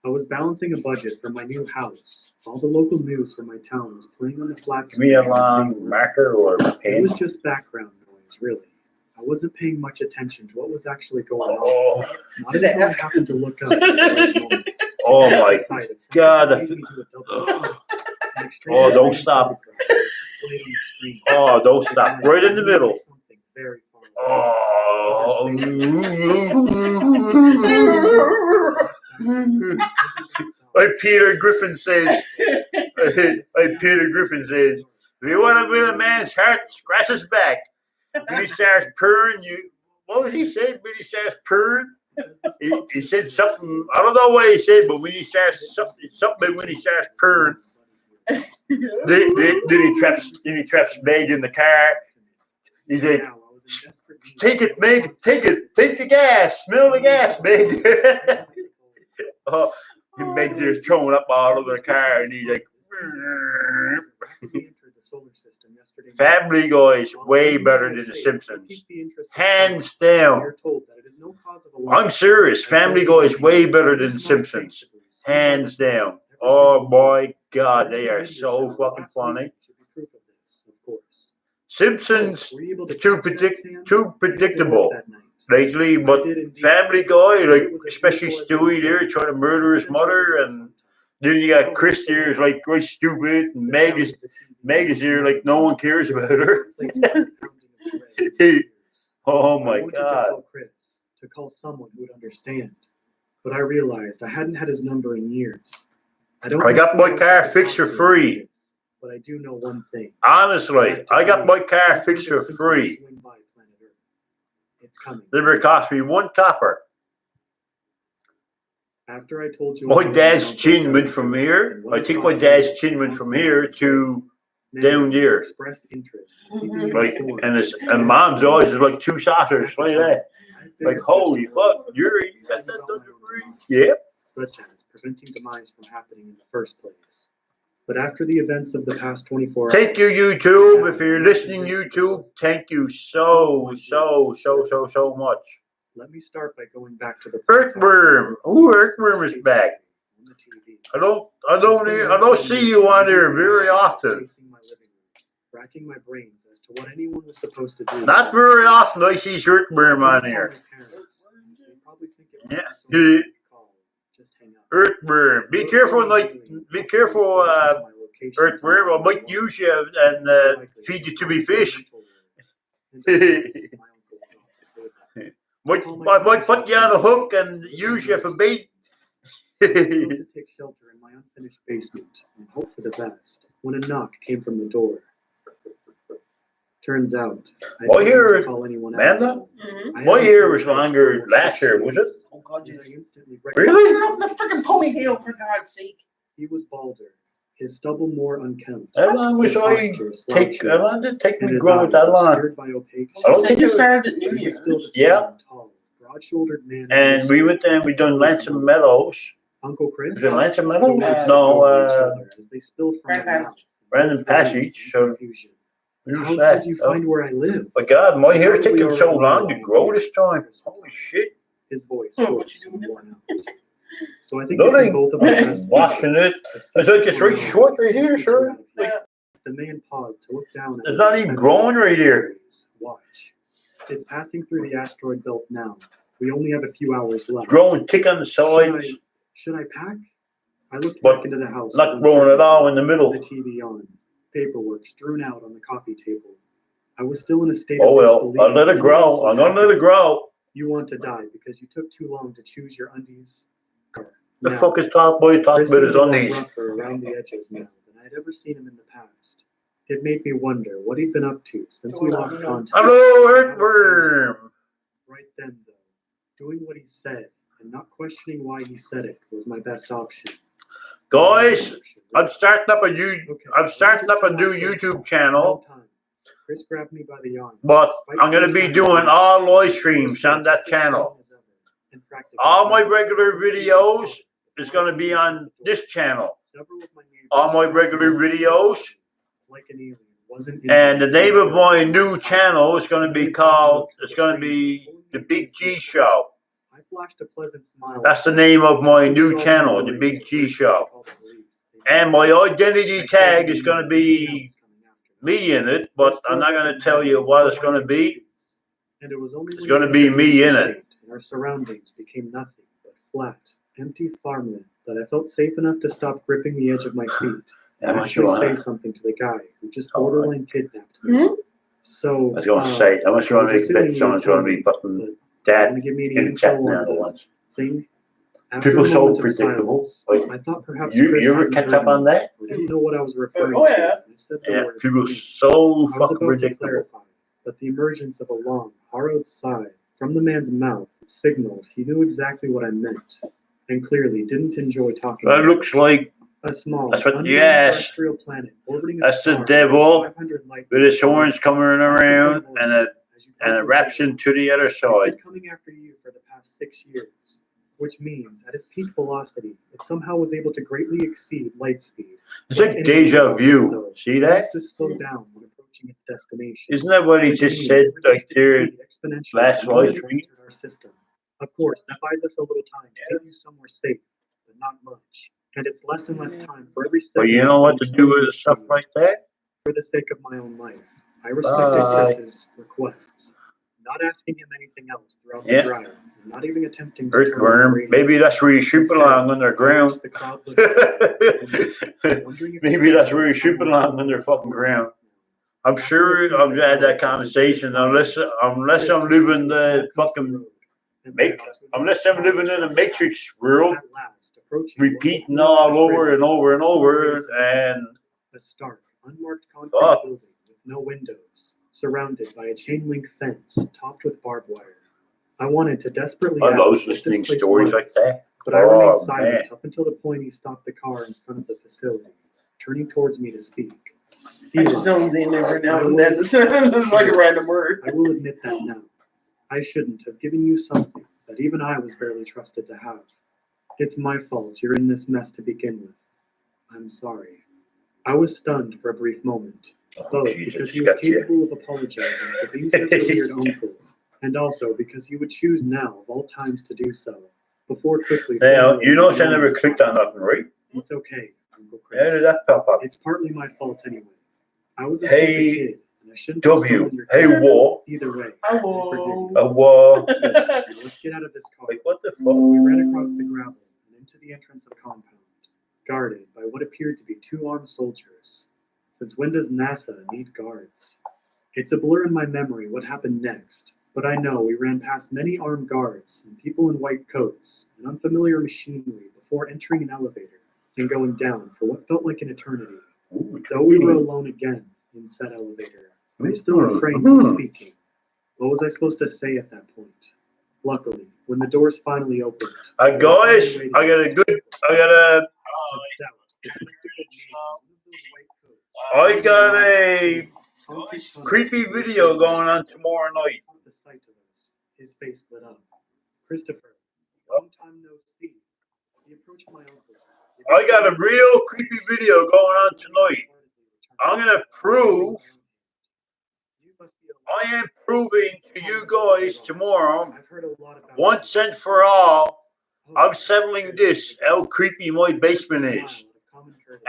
I was balancing a budget for my new house. All the local news from my town was playing on the flat Give me a long marker or a pen. It was just background noise, really. I wasn't paying much attention to what was actually going on. Not until I happened to look up. Oh my God. Oh, don't stop. screen. Oh, don't stop. Right in the middle. Something very far away. Oh. Like Peter Griffin says. Like Peter Griffin says. If you want to win a man's heart, scratch his back. When he starts purring, what was he saying? When he starts purring? He said something, I don't know what he said, but when he starts something when he starts purring, then he traps Meg in the car. He's like, take it, Meg, take it, take the gas, smell the gas, Meg. Oh, Meg just throwing up all over the car, and he's like, Family Guy is way better than The Simpsons. Hands down. I'm serious. Family Guy is way better than The Simpsons. Hands down. Oh my God, they are so fucking funny. Simpsons too predictable lately, but Family Guy, like especially Stewie there trying to murder his mother, and then you got Chris there is like really stupid, and Meg is here like no one cares about her. Oh my God. To call someone who would understand, but I realized I hadn't had his number in years. I got my car fixed for free. But I do know one thing. Honestly, I got my car fixed for free. It's coming. Never cost me one copper. After I told you, my dad's chin went from here. I think my dad's chin went from here to down there. Expressed interest. Like, and Mom's always is like two saucers like that. Like, holy fuck, you got that done for free? Yep. Such as preventing demise from happening in the first place. But after the events of the past 24 hours. Thank you, YouTube. If you're listening, YouTube, thank you so much. Let me start by going back to the Earthworm. Ooh, Earthworm is back. I don't see you on there very often. Racking my brains as to what anyone was supposed to do. Not very often I see Earthworm on here. Yeah. Earthworm. Be careful, Earthworm. I might use you and feed you to me fish. I might put you on a hook and use you for bait. To take shelter in my unfinished basement and hope for the best when a knock came from the door. Turns out, I My hair, call anyone Amanda? My hair was longer last year, was it? Oh God, yes. Really? You're up in the freaking ponytail, for God's sake. He was balder, his stubble more unkempt. How long did it take me to grow it that long? I don't think You it started at New Year's. Yeah. Broad-shouldered man. And we went there and we done Lansing Meadows. Uncle Chris. Was it Lansing Meadows? Brandon Passage. So how did you find where I live? My God, my hair's taking so long to grow this time. Holy shit. His voice. What you doing? So I think it's in both of our best. Washing it. It's like it's right short right here, sir. Yeah. The man paused to look down at It's not even growing right here. Watch. It's passing through the asteroid belt now. We only have a few hours left. It's growing thick on the sides. Should I pack? I looked But back into the house. not growing at all in the middle. The TV on. Paperwork strewn out on the coffee table. I was still in a state Oh of well, disbelief. I'll let it grow. I'm gonna let it grow. You want to die because you took too long to choose your undies. The fuck is Top Boy talking about his undies? Around the edges now than I'd ever seen him in the past. It made me wonder what he'd been up to since we lost contact. Hello, Earthworm. Right then, though, doing what he said and not questioning why he said it was my best option. Guys, I'm starting up a new YouTube channel, Chris grabbed me by the arm. but I'm gonna be doing all live streams on that channel. All my regular videos is gonna be on this channel. All my regular videos, and the name of my new channel is gonna be The Big G Show. I flashed a pleasant smile. That's the name of my new channel, The Big G Show. And my identity tag is going to be me in it, but I'm not going to tell you what it's going to be. It's going to be me in it. Our surroundings became nothing but flat, empty farmland that I felt safe enough to stop gripping the edge of my seat. I'm not actually sure. say something to the guy who just borderline kidnapped me. Hmm? So I was going to say, I'm not sure I was I make a assuming bet you someone's would tell going to be me, putting but that want to give me any in the info chat on now the once. thing? After People a so moment of predictable. silence, Like, I thought perhaps you Chris ever hadn't catch heard up on me, that? or didn't know what I was referring Oh, to. yeah. I said the Yeah, word people thing. so I was fucking about to predictable. clarify, but the emergence of a long, borrowed sigh from the man's mouth signaled he knew exactly what I meant, and clearly didn't enjoy talking That about looks it. like A small, that's what. unknown Yes, terrestrial planet orbiting a that's the star devil 500 light with his years away. horns coming around, and it wraps into the other It's side. been coming after you for the past 6 years, which means at its peak velocity, it somehow was able to greatly exceed light speed. It's like deja vu. See that? To slow down when approaching its destination. Isn't that what he Which just means said? it Like reduced its there, speed exponentially last until live it stream? entered our system. Of course, that buys us a little time to get you somewhere safe, but not much. And it's less and less time for every but second. you know what to do with stuff like that? For the sake of my own life, I respected Bye. Chris's requests, not asking him anything else throughout Yeah. the drive, and not even attempting to turn on the Earthworm. radio. Maybe that's where you should Instead, belong I underground. watched the cloudless sky, wondering if Maybe that's where you should belong under fucking ground. I'm sure I've had that conversation unless I'm living the fucking unless I'm living in a matrix world, At last, approaching repeating what all looked like a over and prison. over and over, and A stark, unmarked concrete Fuck. building with no windows, surrounded by a chain link fence topped with barbed wire. I wanted to desperately I ask love what listening this place stories was, like that. but I remained Oh, silent man. up until the point he stopped the car in front of the facility, turning towards me to speak. I just zones in every now and then. It's like a random word. I will admit that now. I shouldn't have given you something that even I was barely trusted to have. It's my fault you're in this mess to begin with. I'm sorry. I was stunned for a brief moment, both Jesus, because he was got you. capable of apologizing for being such a weird uncle, and also because he would choose now of all times to do so, before quickly. Now, you notice I never clicked on nothing, right? It's okay, Uncle Chris. How did that pop up? It's partly my fault anyway. I was a Hey, stupid kid, and I shouldn't have W. stolen your Hey, car. war. Either way, Oh. I forgive you. Whoa. Good. Now let's get out of this car. Like, what the fuck? We ran across the gravel and into the entrance of the compound, guarded by what appeared to be 2 armed soldiers. Since when does NASA need guards? It's a blur in my memory what happened next, but I know we ran past many armed guards and people in white coats and unfamiliar machinery before entering an elevator and going down for what felt like an eternity. Ooh, Though we were alone again in said elevator, I still refrained from speaking. What was I supposed to say at that point? Luckily, when the doors finally opened, guys, I got a creepy video going on tomorrow night. The sight of us, his face lit up. Christopher, long time no see. He approached my uncle. I got a real creepy video going on tonight. I'm gonna prove. I am proving to you guys tomorrow, once and for all, I'm settling this, how creepy my basement is.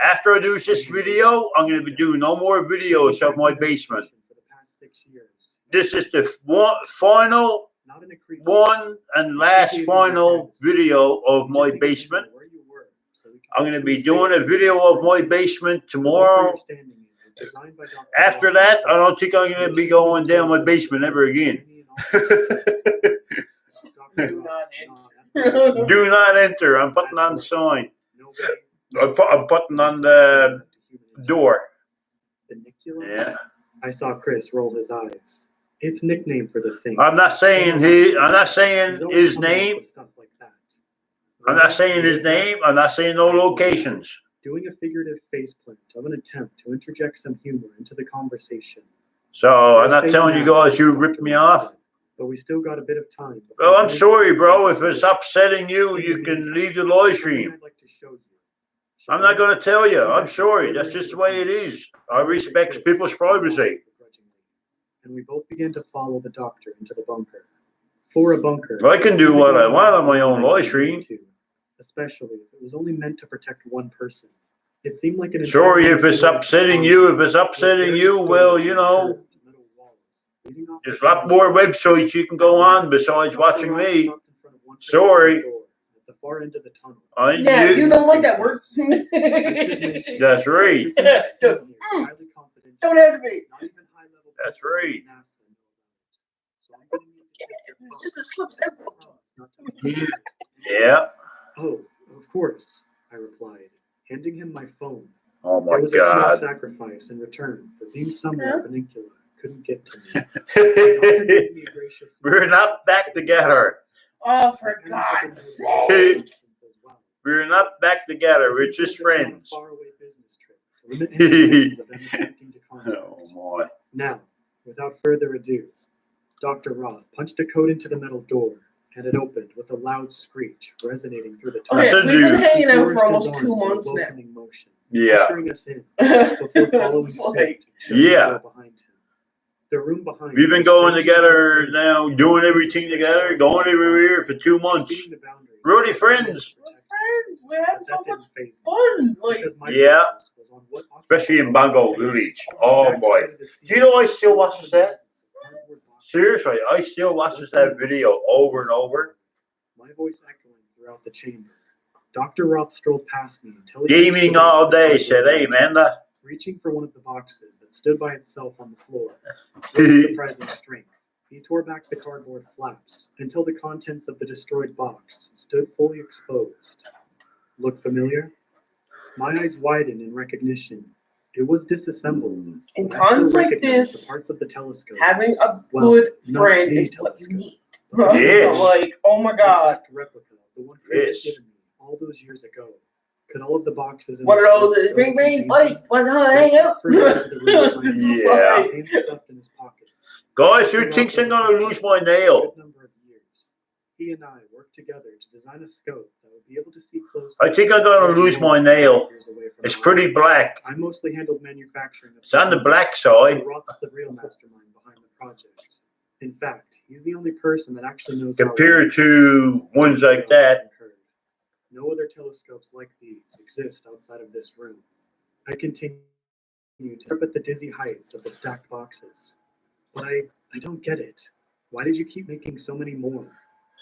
After I do this video, I'm going to be doing no more videos of my basement. This is the final one and last final video of my basement. I'm going to be doing a video of my basement tomorrow. After that, I don't think I'm going to be going down my basement ever again. Do not enter. I'm putting on the sign. I'm putting on the door. Yeah. I saw Chris roll his eyes. It's nickname for the thing. I'm not saying his name. I'm not saying his name. I'm not saying no locations. Doing a figurative faceplant of an attempt to interject some humor into the conversation. So I'm not telling you guys you ripped me off. But we still got a bit of time. Well, I'm sorry, bro. If it's upsetting you, you can leave the live stream. I'm not going to tell you. I'm sorry. That's just the way it is. I respect people's privacy. And we both began to follow the doctor into the bunker. For a bunker, I can do what I want on my own live stream. Especially if it was only meant to protect one person. It seemed like an. Sorry if it's upsetting you. If it's upsetting you, well, you know, there's a lot more websites you can go on besides watching me. Sorry. far end of the tunnel. Yeah, you don't like that word. That's right. Don't have to be. That's right. It's just a slip. Yeah. Oh, of course, I replied, handing him my phone. Oh It my was a small God. sacrifice in return for being somewhere peninsula couldn't get to me. Doctor gave me a gracious We're not back together. Oh, for God's sake. We're not back together. We're just friends. Faraway business trip to limit any chances of them attempting to contact. Oh my. Now, without further ado, Dr. Roth punched a code into the metal door, and it opened with a loud screech resonating through the tunnel. Okay, Listen, we've been dude. hanging out for He almost flourished 2 his arms months in now. welcoming motion, Yeah. ushering us in before following It's suit like- to shut the Yeah. door behind him. The room behind We've been was going strangely together safe, now, doing everything together, going everywhere for 2 months. exceeding the boundaries We're already of friends. We're friends. We're having But so that much didn't faze me, fun. Like, because my Yeah. focus was on what Especially in occupied Bongo my space. Village. Oh boy. Do you know I still watch that? Seriously, I still watch that video over and over. My voice echoing throughout the chamber. Dr. Roth strolled past me until he Gaming all day. Said, hey, Amanda. reaching for one of the boxes that stood by itself on the floor. With surprising strength, he tore back the cardboard flaps until the contents of the destroyed box stood fully exposed. Look familiar? My eyes widened in recognition. It was disassembled. in I still times like recognized this, the parts of the telescope. having a Well, good not friend the is what you telescope. need. Yes. Like, oh my An God. exact replica of the one Chris Yes. had given me all those years ago. Could all of the boxes in What this are those? list Ring, ring, contain buddy. them? What the hell? Hang out. Yeah. Like, Hands stuffed in his pockets. Guys, who thinks I'm going to lose my A nail? good number of years. He and I worked together to design a scope that would be able to see closely. I think I'm going to lose my nail. It's pretty black. I mostly handled manufacturing. Of It's on the black but side. Roth's the real mastermind behind the project. In fact, he's the only person that actually knows how Compared to ones like that. No other telescopes like these exist outside of this room. I continue to trip at the dizzy heights of the stacked boxes. But I don't get it. Why did you keep making so many more?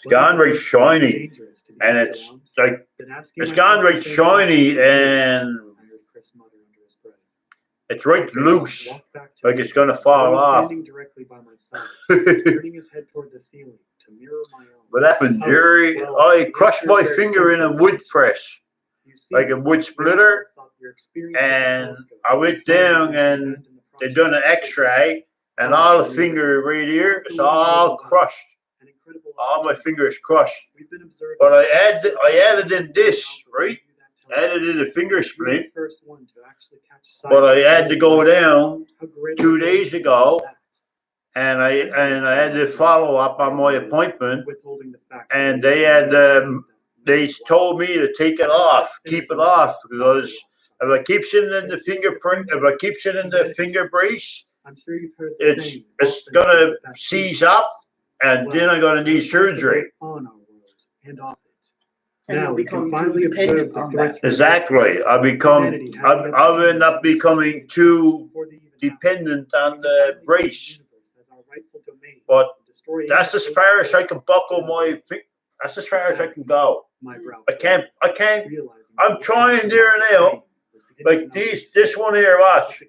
It's gone right shiny. And it's like, it's gone right shiny and it's right loose. Like it's going to fall off. Standing directly by my side, turning his head toward the ceiling to mirror my own. What happened, Jerry? I crushed my finger in a wood press, like a wood splitter, and I went down and they done an x-ray, and all the finger right here, it's all crushed. All my fingers crushed. But I added in this, right? Added in a finger splint, but I had to go down 2 days ago, and I had to follow up on my appointment, and they told me to take it off, keep it off, because if I keep sitting in the fingerprint, if I keep sitting in the finger brace, it's gonna seize up, and then I'm gonna need surgery. and Now you'll we can become finally too observe dependent the on threats. that. Exactly. I'll end up becoming too dependent on the brace. But that's as far as I can buckle my finger. That's as far as I can go. I can't, I'm trying there now. Like this one here, watch.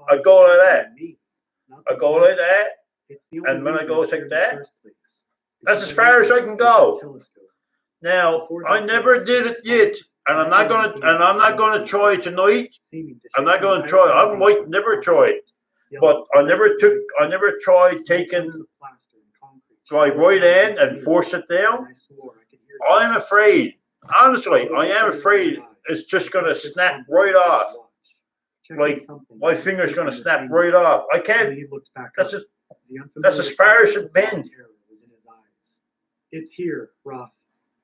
I go like that. I go like that. And when I go like that, that's as far as I can go. Now, I never did it yet, and I'm not gonna try it tonight. I'm not gonna try. I might never try it, but I never tried taking my right hand and force it down. I'm afraid. Honestly, I am afraid it's just gonna snap right off. Like my finger's gonna snap right off. I can't. That's as far as it's been. It's here, Roth.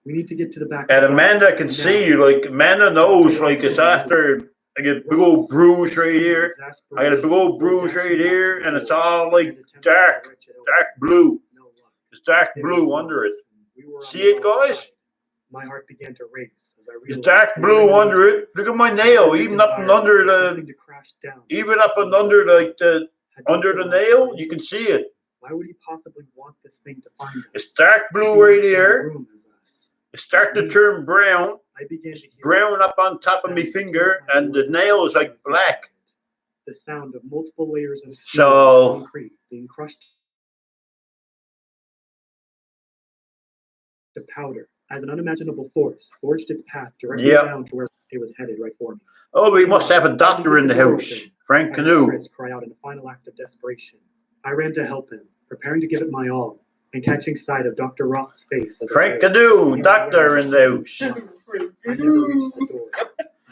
We need to get to the back. And Amanda can see, like Amanda knows, like it's after I get a big old bruise right here. I got a big old bruise right here, and it's all like dark blue. It's dark blue under it. See it, guys? My heart began to race as I It's realized dark blue under it. Look at my nail, even up and under under the nail, you can see it. Why would he possibly want this thing to find us? It's dark blue right here. It started to turn brown, I began to hear brown up on top of my finger, and the nail is like black. the sound of multiple layers of steel So- and concrete being crushed to powder as an unimaginable force forged its path directly Yep. down to where it was headed right for me. Oh, we must have a doctor in the house. Frank I heard Canoe. Chris cry out in a final act of desperation. I ran to help him, preparing to give it my all, and catching sight of Dr. Roth's face. As I Frank failed. Canoe, doctor in the house. I never reached the door.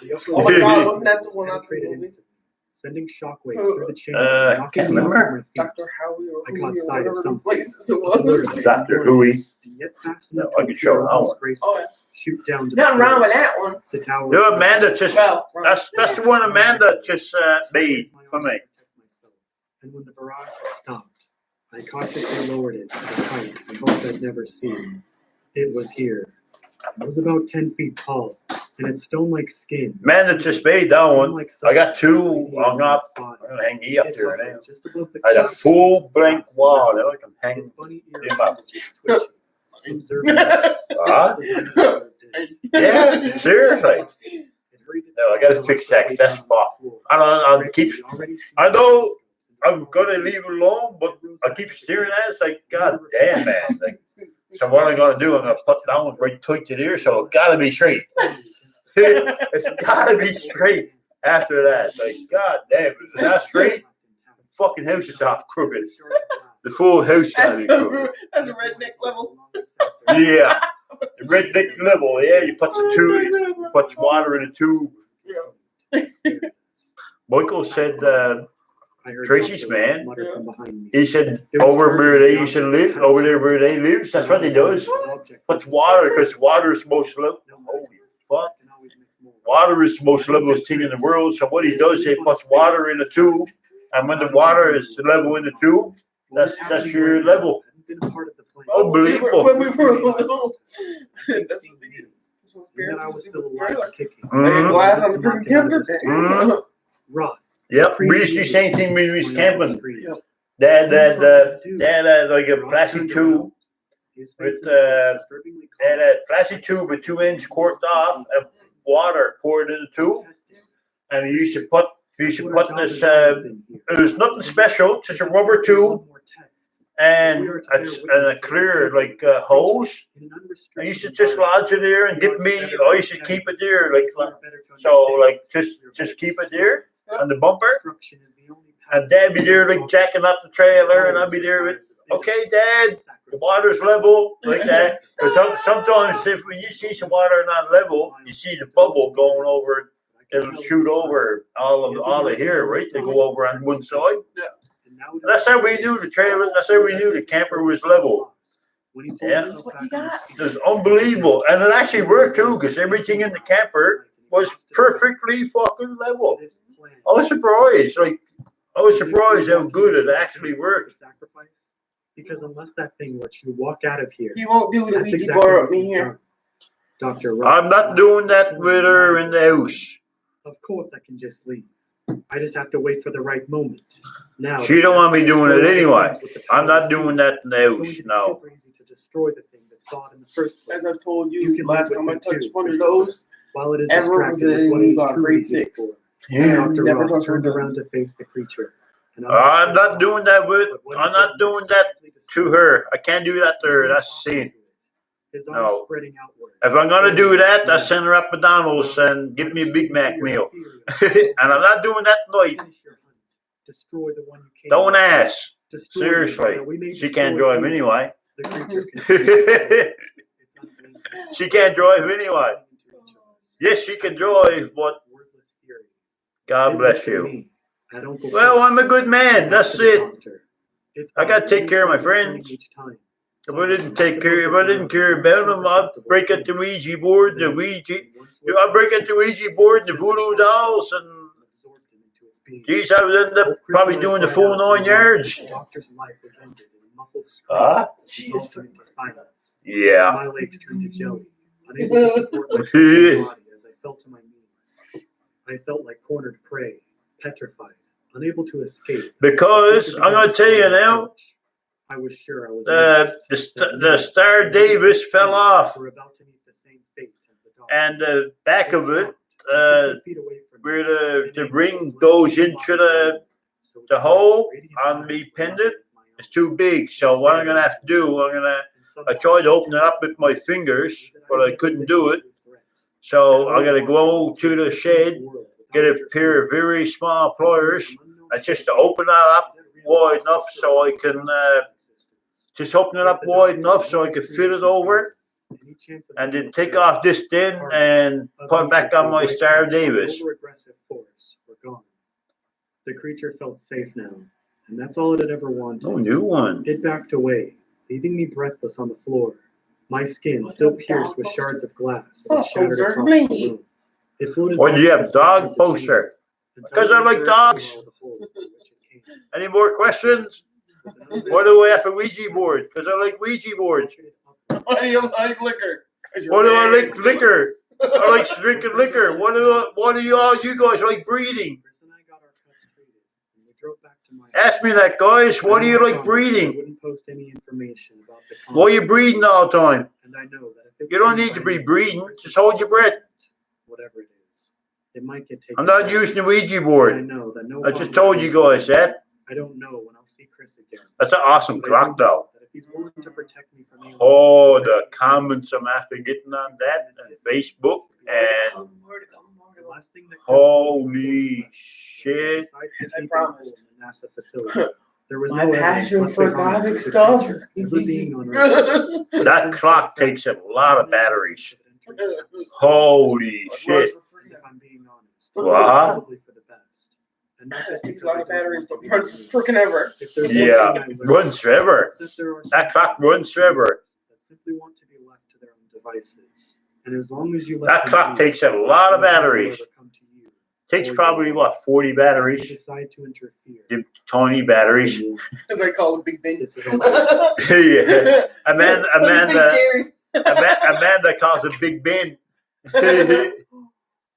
The upper Oh my God, wasn't that the was one out the penetrated movie? instantly, sending shockwaves through the chamber, I knocking can't me off remember. my feet. Dr. Howie or I Howie caught or sight of whatever the something. places it was. Dr. Huey. Yet fast No, enough I to could show appear that almost one. graceful, Oh, yeah. shoot down to Nothing the wrong floor. with that one. The tower. No, Amanda just, Well, that's the one Amanda just made for me. And when the barrage had stopped, I cautiously lowered it to the height I hoped I'd never see. It was here. It was about 10 feet tall, and its stone-like skin. Amanda just made that one. Like I got two hung up. I'm gonna hang you up It there hovered now. just above the I had a collapsed full wall. blank wall. Now I can hang Its bunny ear him up. just twitching, observing us. Huh? Yeah, seriously. No, I gotta fix that 'cause that's fucked. I'll keep. I know I'm gonna leave it alone, but I keep staring at it. It's like, God damn, man. Like, so what I'm gonna do? I'm gonna put that one right tight to there, so it gotta be straight. It's gotta be straight after that. It's like, God damn, if it's not straight, the fucking house is off crooked. The full house gotta be crooked. That's a redneck level. Yeah. The redneck level, yeah, you put the tube, you put water in a tube. Michael said, Tracy's man, he said, over where they used to live, over there where they live, that's what he does. Puts water, because water is the most level. Holy fuck. Water is the most levelest thing in the world, so what he does, he puts water in a tube, and when the water is level in the tube, that's your level. Unbelievable. When we were little. That's what they did. That's what And I was still alive parents and kicking. I got Mhm. glass on the freaking counter. Mhm. Rough. Yep, we used to do the same thing when we was camping. Yep. They had like a plastic tube with they had a plastic tube with 2 ends corked off and water poured in the tube, and we used to put this. It was nothing special, just a rubber tube and a clear like hose. I used to just lodge it there and get me. I used to keep it there like so, like just keep it there on the bumper. And Dad be there like jacking up the trailer, and I'd be there with, okay, Dad, the water's level, like that. Because sometimes when you see some water not level, you see the bubble going over. It'll shoot over all of here, right? They go over on one side. And that's how we knew the trailer. That's how we knew the camper was level. Yeah, That's what you got. it was unbelievable, and it actually worked too, because everything in the camper was perfectly fucking level. I was surprised. I was surprised how good it actually worked. Because unless that thing lets you walk out of here, He won't do the that's Ouija exactly bar what up me you've here. done. Dr. I'm not doing that with her in the house. Of course I can just leave. I just have to wait for the right moment. Now She don't want me doing it anyway. I'm not doing that in the house, no. Super easy to destroy the thing that saw it in the first place. As I told You you can last live time I with it touched too, one of Mr. those, While it is Ever was distracted with what it is in truly grade here 6. for. Yeah. Dr. Never Roth goes turns for around to face the creature. And I'm not doing that with. I'm not doing that to her. I can't do that to her. That's sin. His arms No. spreading outward. If I'm gonna do that, I send her up McDonald's and give me a Big Mac meal. And I'm not doing that tonight. Finish your hunt. Destroy the one you came Don't with. ask. Destroy Seriously. it. We may She can't destroy drive you. anyway. The creature can see it. It's unbelievable. She can't drive anyway. Yes, she can drive, but Wordless fury. God bless you. Me. I don't go Well, I'm a good man. That's to the it. doctor. It's I gotta take care of my friends. each time. If I didn't care about them, I'd break at the Ouija board, I'd break at the Ouija board, the voodoo dolls, and geez, I would end up probably doing the full 9 yards. The doctor's life was ended in a muffled scream. Ah? Engulfed into silence. Yeah. My legs turned to jelly, unable to support my body as I fell to my knees. I felt like cornered prey, petrified, unable to escape. Because I'm gonna tell you now, I was sure I was the Star Davis fell off. We're about to meet the and the back of it, where the ring goes into the hole on the pendant, is too big. So what I'm gonna have to do, I tried to open it up with my fingers, but I couldn't do it. So I gotta go to the shed, get a pair of very small pliers, and just to open that up wide enough so I can just open it up wide enough so I can fit it over, and then take off this tin and put it back on my Star of Davis. The creature felt safe now, and that's all it had ever wanted. Oh, new one. It backed away, leaving me breathless on the floor, my skin still pierced with shards of glass that shattered across the room. It floated. What do you have, dog poster? Because I like dogs. Any more questions? Why do I have a Ouija board? Because I like Ouija boards. Why do you like liquor? Why do I like liquor? I like drinking liquor. What do you guys like breathing? Ask me that, guys. Why do you like breathing? Why are you breathing all the time? You don't need to be breathing. Just hold your breath. Whatever it is, it might get taken. I'm not using the Ouija board. I just told you guys that. I don't know when I'll see Chris again. That's an awesome clock, though. If he's willing to protect me from Oh, the comments I'm after getting on that and Facebook and holy shit! As I promised. There was My no passion for gothic stuff. That clock takes a lot of batteries. Holy shit! If I'm being honest, What? probably for the best. And It takes a lot of batteries, but freaking ever. Yeah, runs forever. That clock runs forever. That simply want to be left to their own devices. And as long as you let That them clock be, takes a lot of no one will batteries. ever come to you. Takes probably what 40 batteries. If you decide to interfere, Them tiny batteries. As I call it, Big Ben. this is all. Yeah, Amanda Gary. calls it Big Ben.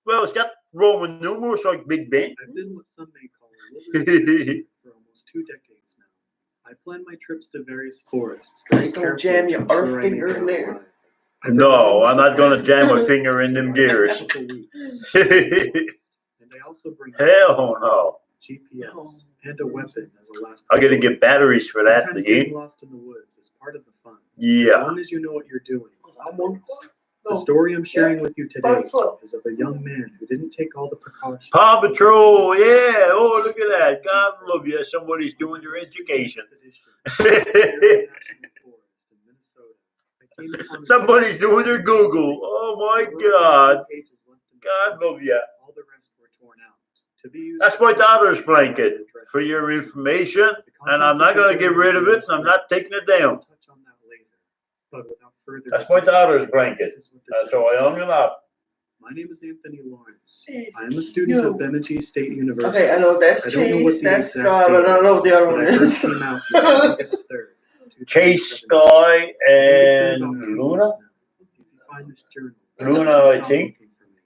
Well, it's got Roman numerals like Big Ben. I've been what some may call a wilderness for almost 2 decades now. I plan my trips to various forests. Just don't jam your ensure I finger make it in there. alive. No, I'm not gonna jam my finger in them gears. And I also bring Hell no. GPS and a weapon as a last. I gotta get batteries for that Sometimes getting again. lost in the woods is part of the fun. As Yeah. long as you know what you're doing. The story I'm sharing with you today is of a young man who didn't take all the precautions. Paw Patrol, yeah. Oh, look at that. God love you. Somebody's doing their education. Somebody's doing their Google. Oh my God. God love you. All the rest were torn out. To be used That's my daughter's blanket for your information, and I'm not gonna get rid of it, and I'm not taking it down. Touch on that later. But without further That's my daughter's blanket. this is what the So I hung it up. My name is Anthony Lawrence. I am a student of Bemidji State University. Okay, I know that's I don't know what Chase, the that's exact Scott, but I don't know what the other but one I first is. came out here on August 3rd, Chase, 2017. Sky, It's been and about 2 Luna. years now. If you find this journal, Luna, I stop think. looking for me.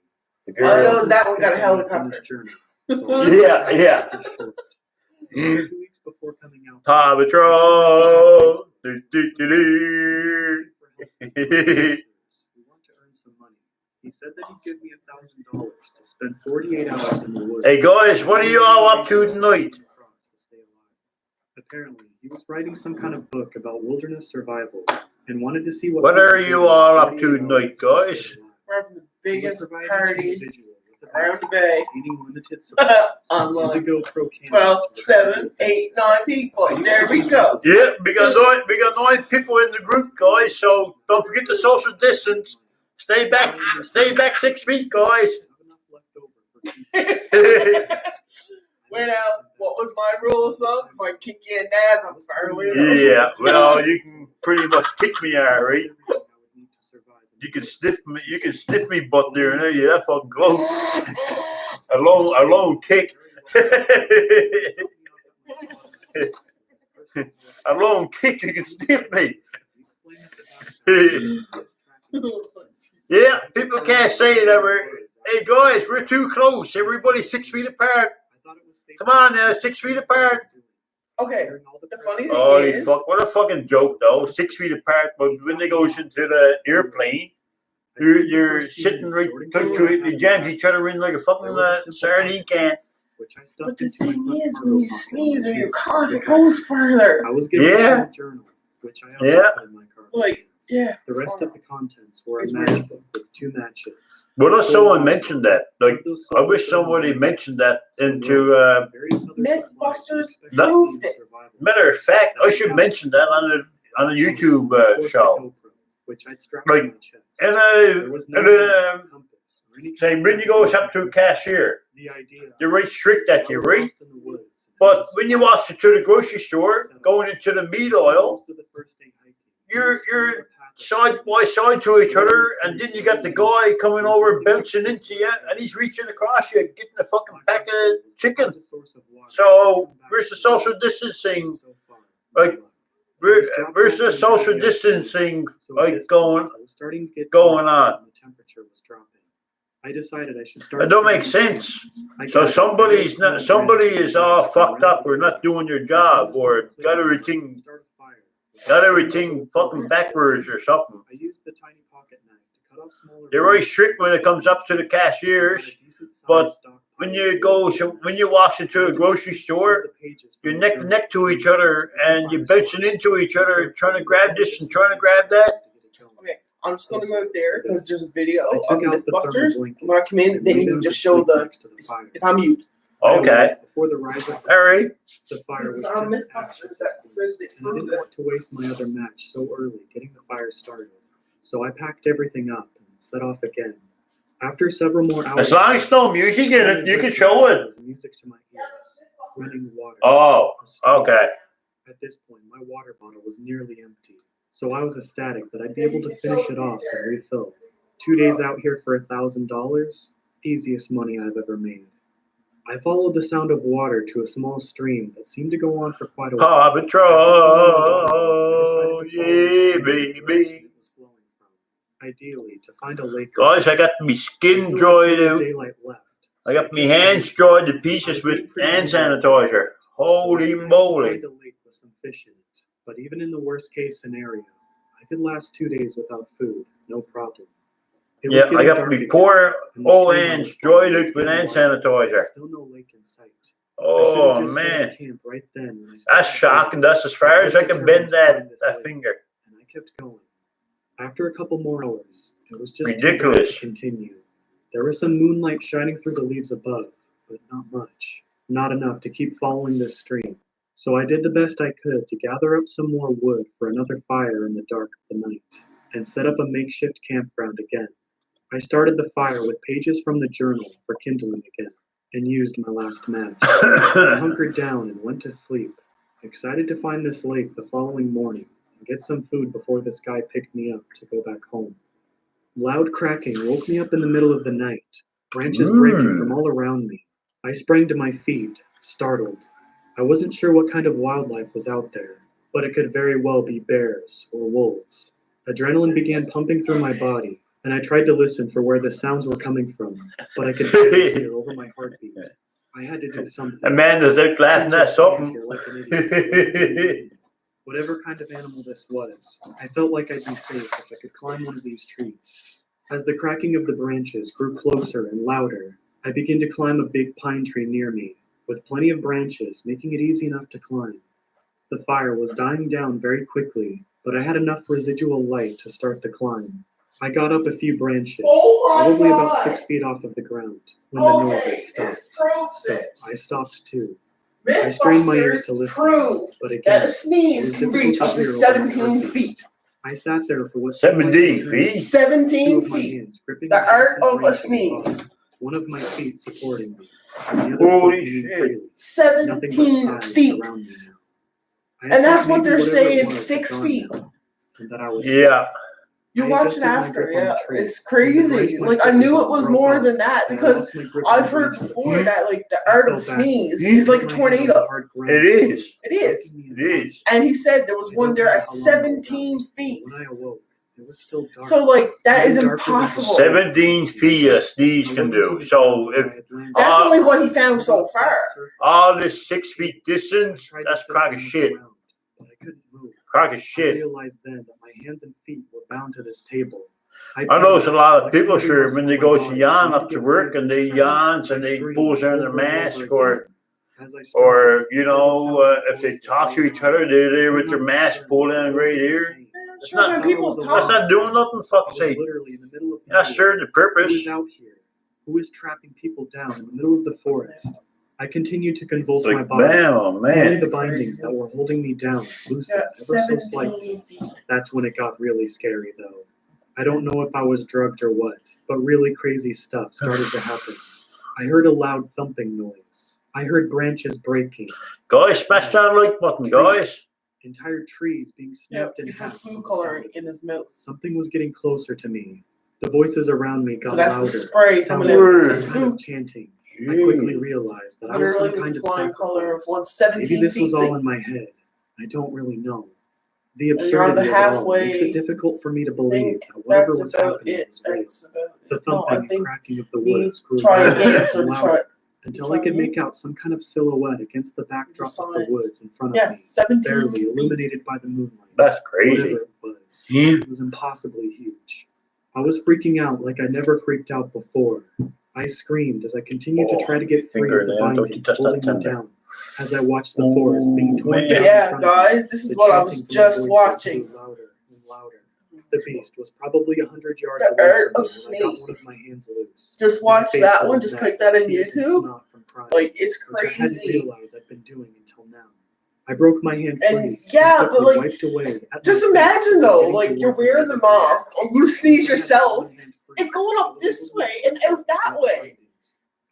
The All I know girl. is that one got a This helicopter. journal. So Yeah, yeah. it's short. 2 weeks before coming out. Paw Patrol. Do, do, do, do. We want to earn some money. He said that he'd give me $1,000 to spend 48 hours in the woods. Hey guys, what are you all up to tonight? Apparently, he was writing some kind of book about wilderness survival and wanted to see what. What are you all up to tonight, guys? We're having the He would biggest provide each party individual with a around the bay. containing limited supplies of Online. indigo pro-cannabis. Well, 7, 8, 9 people. There we go. Yeah, we got 9 people in the group, guys. So don't forget the social distance. Stay back 6 feet, guys. Wait out. What was my rule of thumb? If I kick you in the ass, I'm fairly Yeah, well, you can pretty much kick me out, right? You can sniff me butt there, and yeah, that fucking close. A long kick. A long kick, you can sniff me. Yeah, people can't say that hey guys, we're too close. Everybody's 6 feet apart. Come on now, 6 feet apart. Okay, the funny thing Holy is, fuck, what a fucking joke though. 6 feet apart, but when they goes into the airplane, You're sitting right to it, you jams each other in like a fucking sardine can. But the thing is, when you sneeze or you cough, it goes further. I was given Yeah. a journal, which I also Yeah. put in my car. Like, yeah. The rest of the contents were a It's matchbook with 2 matches. What if someone mentioned that? Like, I wish somebody mentioned that into, Mythbusters That- proved it. matter of fact, I should mention that on a YouTube show. Which I'd strapped Like, to my chest. And There was no compass or any say when you go up to a cashier, the idea. they're right strict at you, I was right? lost in the woods, and I But was when you walk to the grocery store, going into the meat aisle, most of the first day hiking. you're side by side to each other, and then you got the guy coming over bouncing into you, and he's reaching across you, getting a fucking pack of chicken. So where's the social distancing? Like, where's the social distancing like going on? The temperature was dropping. I decided I should start. It don't make sense. So somebody is all fucked up or not doing their job or got everything fucking backwards or something. I used the tiny pocket knife to cut off smaller. They're very strict when it comes up to the cashiers, but when you walk into a grocery store, you're neck to neck to each other and you're bouncing into each other, trying to grab this and trying to grab that. Okay, I'm just gonna go out there because there's a video I of took out the Mythbusters. thermal When I come in, then you can just show the. If I'm mute. Okay, Before the rise of all right. the fire This was is on just Mythbusters ashes. that says they And I proved didn't it. want to waste my other match so early getting the fire started. So I packed everything up and set off again. After several more hours, As long as there's no music in it, you can show it. was music to my ears, running water. Oh, a stream. okay. At this point, my water bottle was nearly empty, so I was ecstatic that I'd be able to finish it off and refill. 2 days out here for $1,000, easiest money I've ever made. I followed the sound of water to a small stream that seemed to go on for quite a while. Paw Patrol, yeah, baby. Ideally, to find a lake. Guys, I got my skin dried out. Daylight left. I got my hands dried to pieces with hand sanitizer. Holy moly. Find a lake with some fish in it. But even in the worst case scenario, I could last 2 days without food, no problem. It was Yeah, I getting got dark my again, poor and the old stream I hands was dried following out with hand was wide. sanitizer. Still no lake in sight. Oh, I should've just set up man. camp right then when I That's started shocking. That's as far as I can bend that finger. and I kept going. After a couple more hours, it was just Ridiculous. too dark to continue. There was some moonlight shining through the leaves above, but not much. Not enough to keep following this stream. So I did the best I could to gather up some more wood for another fire in the dark of the night, and set up a makeshift campground again. I started the fire with pages from the journal for kindling again, and used my last match. I hunkered down and went to sleep, excited to find this lake the following morning and get some food before this guy picked me up to go back home. Loud cracking woke me up in the middle of the night, branches breaking from all around me. I sprang to my feet, startled. I wasn't sure what kind of wildlife was out there, but it could very well be bears or wolves. Adrenaline began pumping through my body, and I tried to listen for where the sounds were coming from, but I could barely hear over my heartbeat. I had to do something. Amanda's out laughing at something. Like an idiot. Whatever kind of animal this was, I felt like I'd be safe if I could climb one of these trees. As the cracking of the branches grew closer and louder, I began to climb a big pine tree near me, with plenty of branches, making it easy enough to climb. The fire was dying down very quickly, but I had enough residual light to start the climb. I got up a few branches, probably about 6 feet off of the ground, when the noises stopped. So I stopped too. I strained my ears to listen, Proved but that again, a sneeze can reach up to 17 feet. I sat there for what 17 feet? 17 feet. The art of a sneeze. One of my feet supporting me. And the other Holy foot leaning shit. freely. 17 Nothing but feet. silence around me now. I And had that's thought what maybe they're whatever it saying, was 6 had feet. gone now, and that I was Yeah. You I watch it adjusted my after, grip on yeah. the tree. It's When the branch crazy. my Like, I foot knew was it was broke more off, than that and I because lost my grip on I've the heard branch of the before tree. that, like, the art of a Fell back. sneeze Mm. is like a My hand on the tornado. hard ground. It is. It is. Kicking me It in the is. And he said there was I one don't there know at how long it was 17 out, but feet. when I awoke, it was still dark. So, like, that is Even darker than impossible. before. 17 feet a sneeze can do. So if That's only what he found so far. all this 6 feet distance, that's crack of shit. But I couldn't move. Crack of I shit. realized then that my hands and feet were bound to this table. I notice a lot of people, sure, when they go to yawn up to work and they yawns and they pulls down their mask or you know, if they talk to each other, they're there with their mask pulled down right here. That's Sure, when not, people that's talk. not doing nothing, fuck's sake. That's serving the Who purpose. is out here? Who is trapping people down in the middle of the forest? I continued to convulse my Like, body. bam, oh, Only man. the bindings that were holding me down loosened Yeah, ever so slightly. 17 feet. That's when it got really scary, though. I don't know if I was drugged or what, but really crazy stuff started to happen. I heard a loud thumping noise. I heard branches breaking. Guys, smash that like button, guys. Entire trees being Yeah, snapped in he has half. food coloring in his mouth. Something was getting closer to me. The voices around me got So that's louder. the spray coming in. Sounded Just Some kind of food. chanting. I quickly realized that I was Literally some with kind the of flying color of sacrifice. 117 Maybe this feet. was all in my head. I don't really know. The And you're on the absurdity of it all halfway makes it difficult for me to I believe think that whatever that's was about happening it. was real. That's about The it. No, thumping I and think cracking of the we woods grew try louder again. and So louder try. until I could make out some kind of silhouette against the backdrop of the signs. woods in front of Yeah, me, 17 barely feet. illuminated by the moonlight. That's crazy. Whatever it was, Yeah. it was impossibly huge. I was freaking out like I never freaked out before. I screamed as I continued to try to get free of the fingernail, don't you bindings touch that holding me tender. down. As I watched the forest being torn man. down in Yeah, front of me, guys, this is the what I chanting was from the just voices watching. grew louder and louder. The beast was probably 100 yards The away Art from of me when I got one of Snakes. my hands loose. Just My watch face that was one. a Just mess click of that on tears and YouTube. snot from crying, Like, it's which I hadn't crazy. realized I'd been doing until now. I broke my hand free And yeah, and but, quickly like, wiped away at just my face imagine before though, getting like to you're work wearing the mask and you sneeze yourself. It's going up this way and out that way.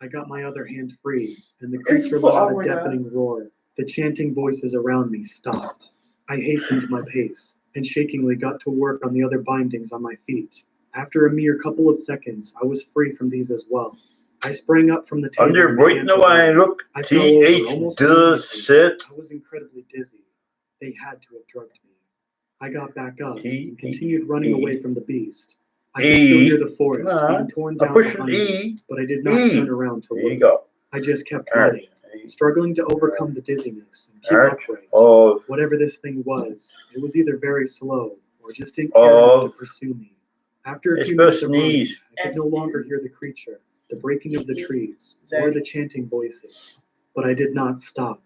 I got my other hand free, and the It's creature full- let out oh a my God. deafening roar. The chanting voices around me stopped. I hastened my pace, and shakingly got to work on the other bindings on my feet. After a mere couple of seconds, I was free from these as well. I sprang up from the table. Under and right began now, to I run. look. I fell over TH almost does immediately. sit. I was incredibly dizzy. They had to have drugged me. I got back up T- and continued running E. away from the beast. I could still hear the forest Come on. being torn I'm down pushing behind me, E. but I did not E. turn around to There you look. go. I just kept All running, right. struggling to overcome the dizziness and keep All right. upright. Oh, Whatever this thing was, it was either very slow or just didn't care enough to pursue me. After a it's few supposed minutes to of running, sneeze. I could no longer hear the creature, the breaking of the trees, or the chanting voices. But I did not stop.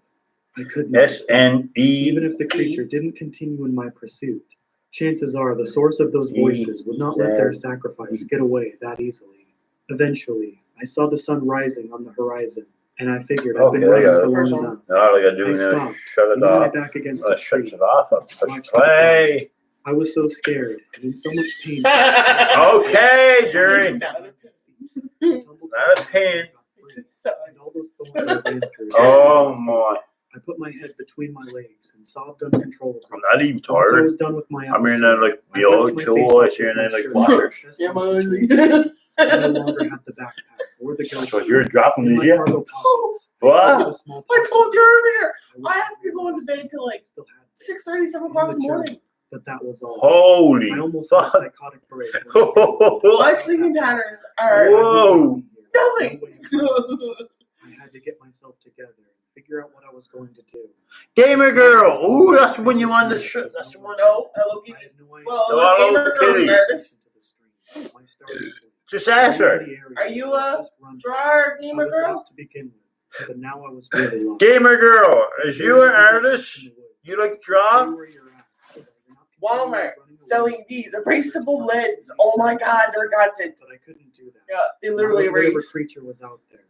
I could not stop. SNE. Even if the creature didn't continue in my pursuit, chances are the source of those voices would not let their sacrifice get away that easily. Eventually, I saw the sun rising on the horizon, and I figured I'd been Okay, I running got for it. long enough. All I gotta do I now is stopped, shut it leaning my off. back against a Shuts tree. it off. I push Watched play. I was so scared and in so much pain. Okay, Jerry. It's not a Not a pin. It's not. And all those thorns I ran through. Oh my! I put my head between my legs and sobbed uncontrollably. I'm not even Once I tired. was done with my I'm hearing episode, that like I the wiped old my chill face voice off here with and then my like shirt. water. That's Yeah, my man. situation. I no longer had the backpack or the So GoPro. you're dropping In these my yet? cargo pockets, What? I had a small I told you earlier. was I have to be going to bed till like still had 6:30, 7 o'clock in the morning. but that was all. Holy I almost had a fuck! psychotic break. when I realized My sleeping patterns are Whoa! nothing. I had to get myself together and figure out what I was going to do. Gamer girl. Ooh, that's the one you wanted to shoot. That's the one. No, Hello I Kitty. had no idea. Well, Hello unless Gamer Girl's Kitty. an artist. Into the stream. My starting point. Just ask her. Are you a Just drawer, I Gamer was Girl? lost to begin with, but now I was really lost. Gamer girl. Is you an artist? You like to draw? Walmart selling these erasable lids. Oh my God, they're godsend. But I couldn't do that. Yeah, they literally Whatever erase. creature was out there.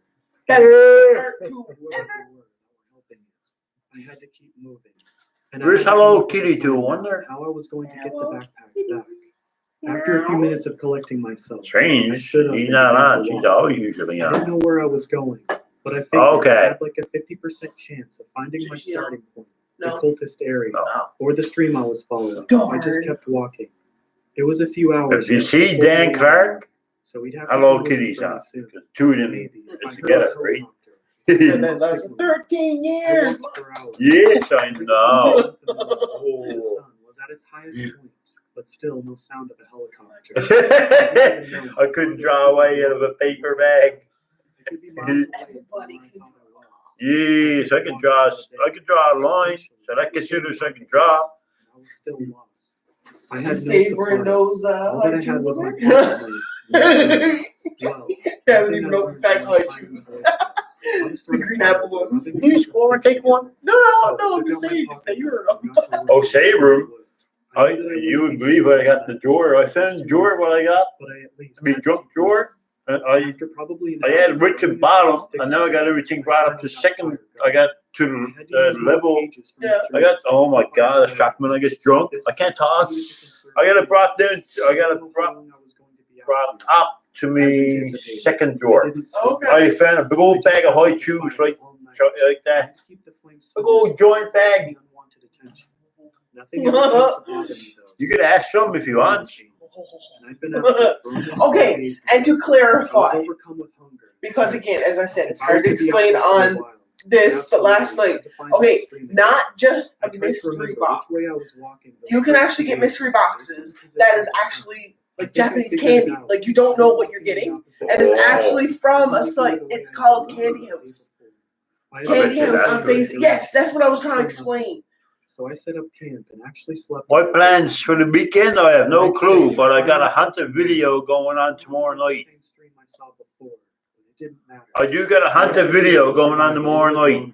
That's Yeah. part two. Whoever they were that were helping it. I had to keep moving. And I Where's had to Hello come up with a Kitty to? plan Wonder. how I was going to get the Hello backpack back. After a few minutes of collecting myself, I Strange. stood up She's and not began on. to She's walk. always usually I didn't on. know where I was going, but I figured Okay. I had like a 50% chance of finding my Yeah. starting point, the No. cultist area, No. or the stream I was following. I Darn. just kept walking. It was a few hours. If you yet see before Dan we Clark, so we'd have to Hello be looking Kitty's for me on. soon. Because two of them Maybe if I is heard together, a right? And that's 13 I years. walked for hours. Yes, I The know. sun was at its highest point, but still no sound of a helicopter. I couldn't draw away out of a paper bag. I could be miles away Everybody from can where I thought I was. Yes, I can draw a line. So that considers I can draw. I was still lost. I You had no savoring supplies. those All that I high had chews was my over? pocket money. Well, You haven't even opened back high chews. The green apple ones. Please go and take one. No, I'm just saying. You say you're Oh, savor 'em. You would believe what I got in the drawer. I found the drawer what I got. The junk drawer. And I had rich at bottom, and now I got everything brought up to second. I got to the level. Yeah. I got, oh my God, a shock when I get drunk. I can't talk. I got it brought down. I got it brought up to me second drawer. Okay. I found a big old bag of high chews like that. Big old joint bag. You could ask some if you want. Okay, and to clarify, because again, as I said, it's hard to explain on this, but last night, okay, not just a mystery box. You can actually get mystery boxes that is actually like Japanese candy. Like you don't know what you're getting, and it's actually from a site. It's called Candy House. Candy House on Facebook. Yes, that's what I was trying to explain. So I set up camp and actually slept. My plans for the weekend, I have no clue, but I got a hunter video going on tomorrow night. I do got a hunter video going on tomorrow night.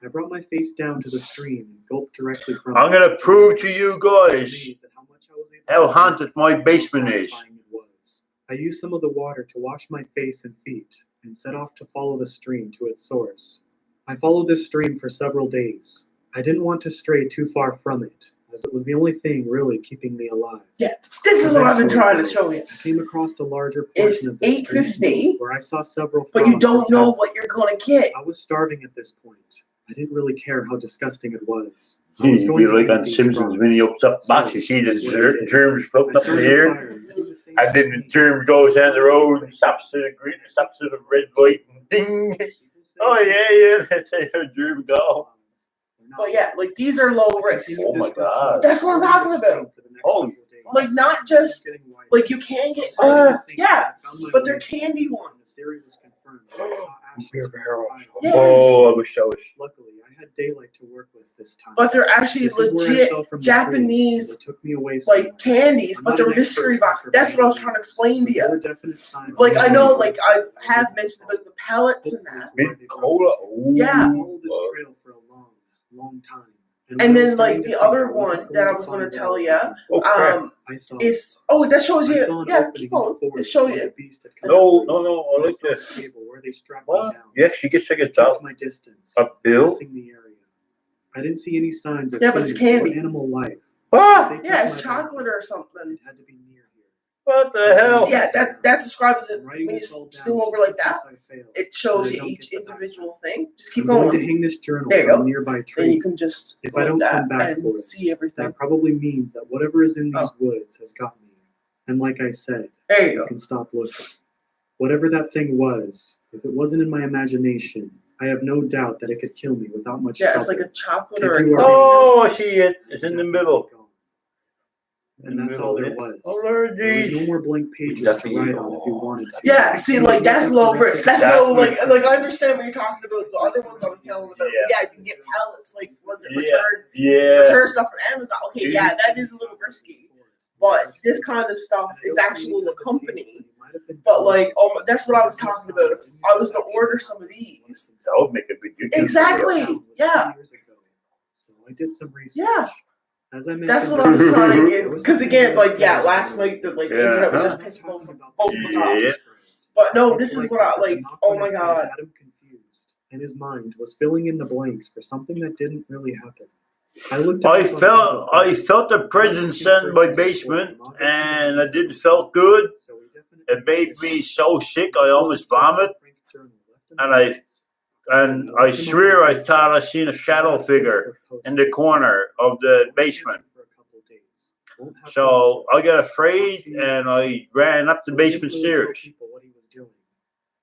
I brought my face down to the stream and gulped directly from I'm gonna prove to you guys how haunted my basement is. I used some of the water to wash my face and feet and set off to follow the stream to its source. I followed this stream for several days. I didn't want to stray too far from it, as it was the only thing really keeping me alive. Yeah, this is what I've been trying to show you. I came across a larger It's portion of the stream 8:50, where I saw several but you frogs don't know attack. what you're gonna get. I was starving at this point. I didn't really care how disgusting it was. You'd be like on Simpsons when he opens up the box, you see the germs floating up in the air, and then the germ goes down the road and stops to the green, stops to the red light, and ding. Oh yeah, that's how the germ go. But yeah, like these are low risk. Oh my God. That's what I'm talking about. Oh. Like not just like you can get yeah, but they're candy ones. Yes. Oh, I wish I was. Luckily, I had daylight to work with this time. But they're actually This is where I legit fell from the Japanese tree, and it took me away somewhere. like candies, I'm but not they're an mystery expert boxes. That's what I was trying to explain to There you. were definite signs Like of I know, danger. like I have mentioned about the pellets and that. Mint cola. Ooh. Yeah. I followed this trail for a long time. And when I then was like starting to the think other I wasn't one that I was going gonna to tell find you, out, Oh crap. I saw is that shows I you. saw an Yeah, opening keep in the going. It forest show where you. the beast had come No, through. no, no. I like saw a this. table where they strapped What? me down. You actually get sick I of that. kept my distance, A bill? assessing the area. I didn't see any signs of Yeah, but it's human or candy. animal life. Ah, They Yeah, took it's my chocolate backpack. or something. It had to be near here. what the hell? Yeah, that describes it. I'm writing When you this all down zoom over just like that, in case I fail. it shows But I you don't each get the individual thing. Just keep I'm going to going. hang this journal There you from go. a nearby Then tree. you can just If go I don't like come that back for and it, see everything. that probably means that whatever is in these Oh. woods has got me. And like I said, There you I go. can stop looking. Whatever that thing was, if it wasn't in my imagination, I have no doubt that it could kill me without much Yeah, trouble. it's like a chocolate If or a you are- gummy. Oh, I see it. It's in the middle. And that's all there was. Oh, Lord, There was no jeez. more blank pages to write on if you wanted to. Yeah, see, like that's low risk. That's That no was- like I understand what you're talking about. The other ones I was telling about. Yeah. Yeah, you can get pallets. Like was it Yeah. return Yeah. stuff from Amazon? Okay, yeah, that is a little risky. But this kind of stuff is actually the company. But like, that's what I was talking about. If I was to order some of these, That would make a good YouTube Exactly. video. Yeah. So I did some research. Yeah. As I mentioned, that's what I was trying to get. Because again, like yeah, last night the like internet was just pissing both of us off. Yeah. But no, this is what I like. Oh my god. Had him confused, and his mind was filling in the blanks for something that didn't really happen. I looked. I felt the presence in my basement, and it didn't felt good. It made me so sick I almost vomit, and I swear I thought I seen a shadow figure in the corner of the basement. So I got afraid and I ran up the basement stairs.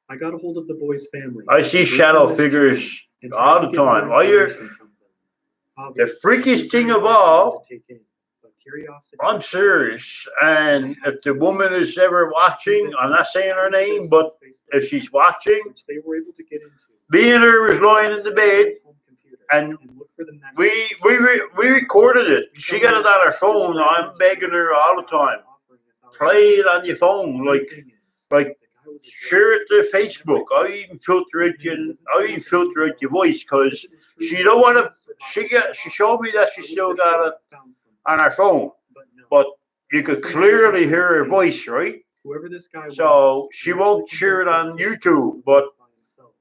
I got a hold of the boy's family. I see shadow figures all the time. The freakiest thing of all, I'm serious. And if the woman is ever watching, I'm not saying her name, but if she's watching, me and her was lying in the bed, And look for the next we recorded it. She got it on her phone. I'm begging her all the time. Play it on your phone, like share it to Facebook. I even filter out your voice because she don't want to. She showed me that she still got it on her phone, but you could clearly hear her voice, right? So she won't share it on YouTube, but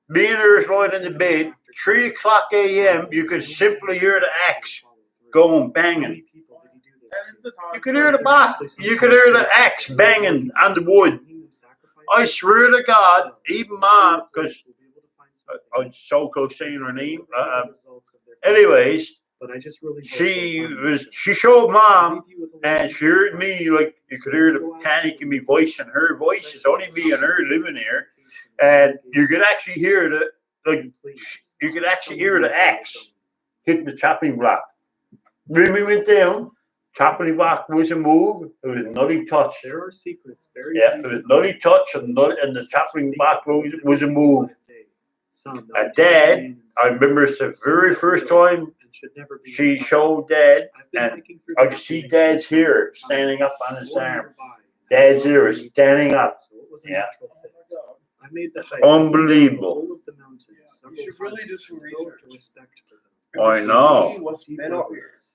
me and her is lying in the bed, 3 o'clock a.m. You could simply hear the axe going banging. You could hear the axe banging on the wood. I swear to God, even Mom, because I'm so close saying her name. Anyways, she showed Mom, and she heard me, like you could hear the panic in my voice and her voice. It's only me and her living here, and you could actually hear the axe hitting the chopping block. When we went down, chopping block wasn't moved. It was nothing touched. There are secrets buried. Yeah, it was nothing touched, and the chopping block wasn't moved. And Dad, I remember it's the very first time she showed Dad, and I could see Dad's hair standing up on his arm. Dad's hair is standing up. Yeah. Unbelievable. You should really do some research. I know.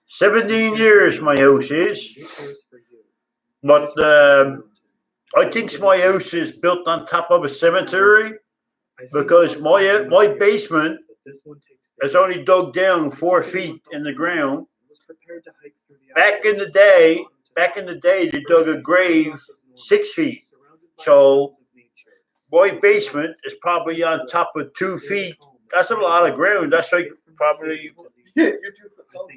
17 years my house is. But I think my house is built on top of a cemetery because my basement is only dug down 4 feet in the ground. Back in the day, they dug a grave 6 feet. So my basement is probably on top of 2 feet. That's a lot of ground. That's like probably. You're 2 foot tall.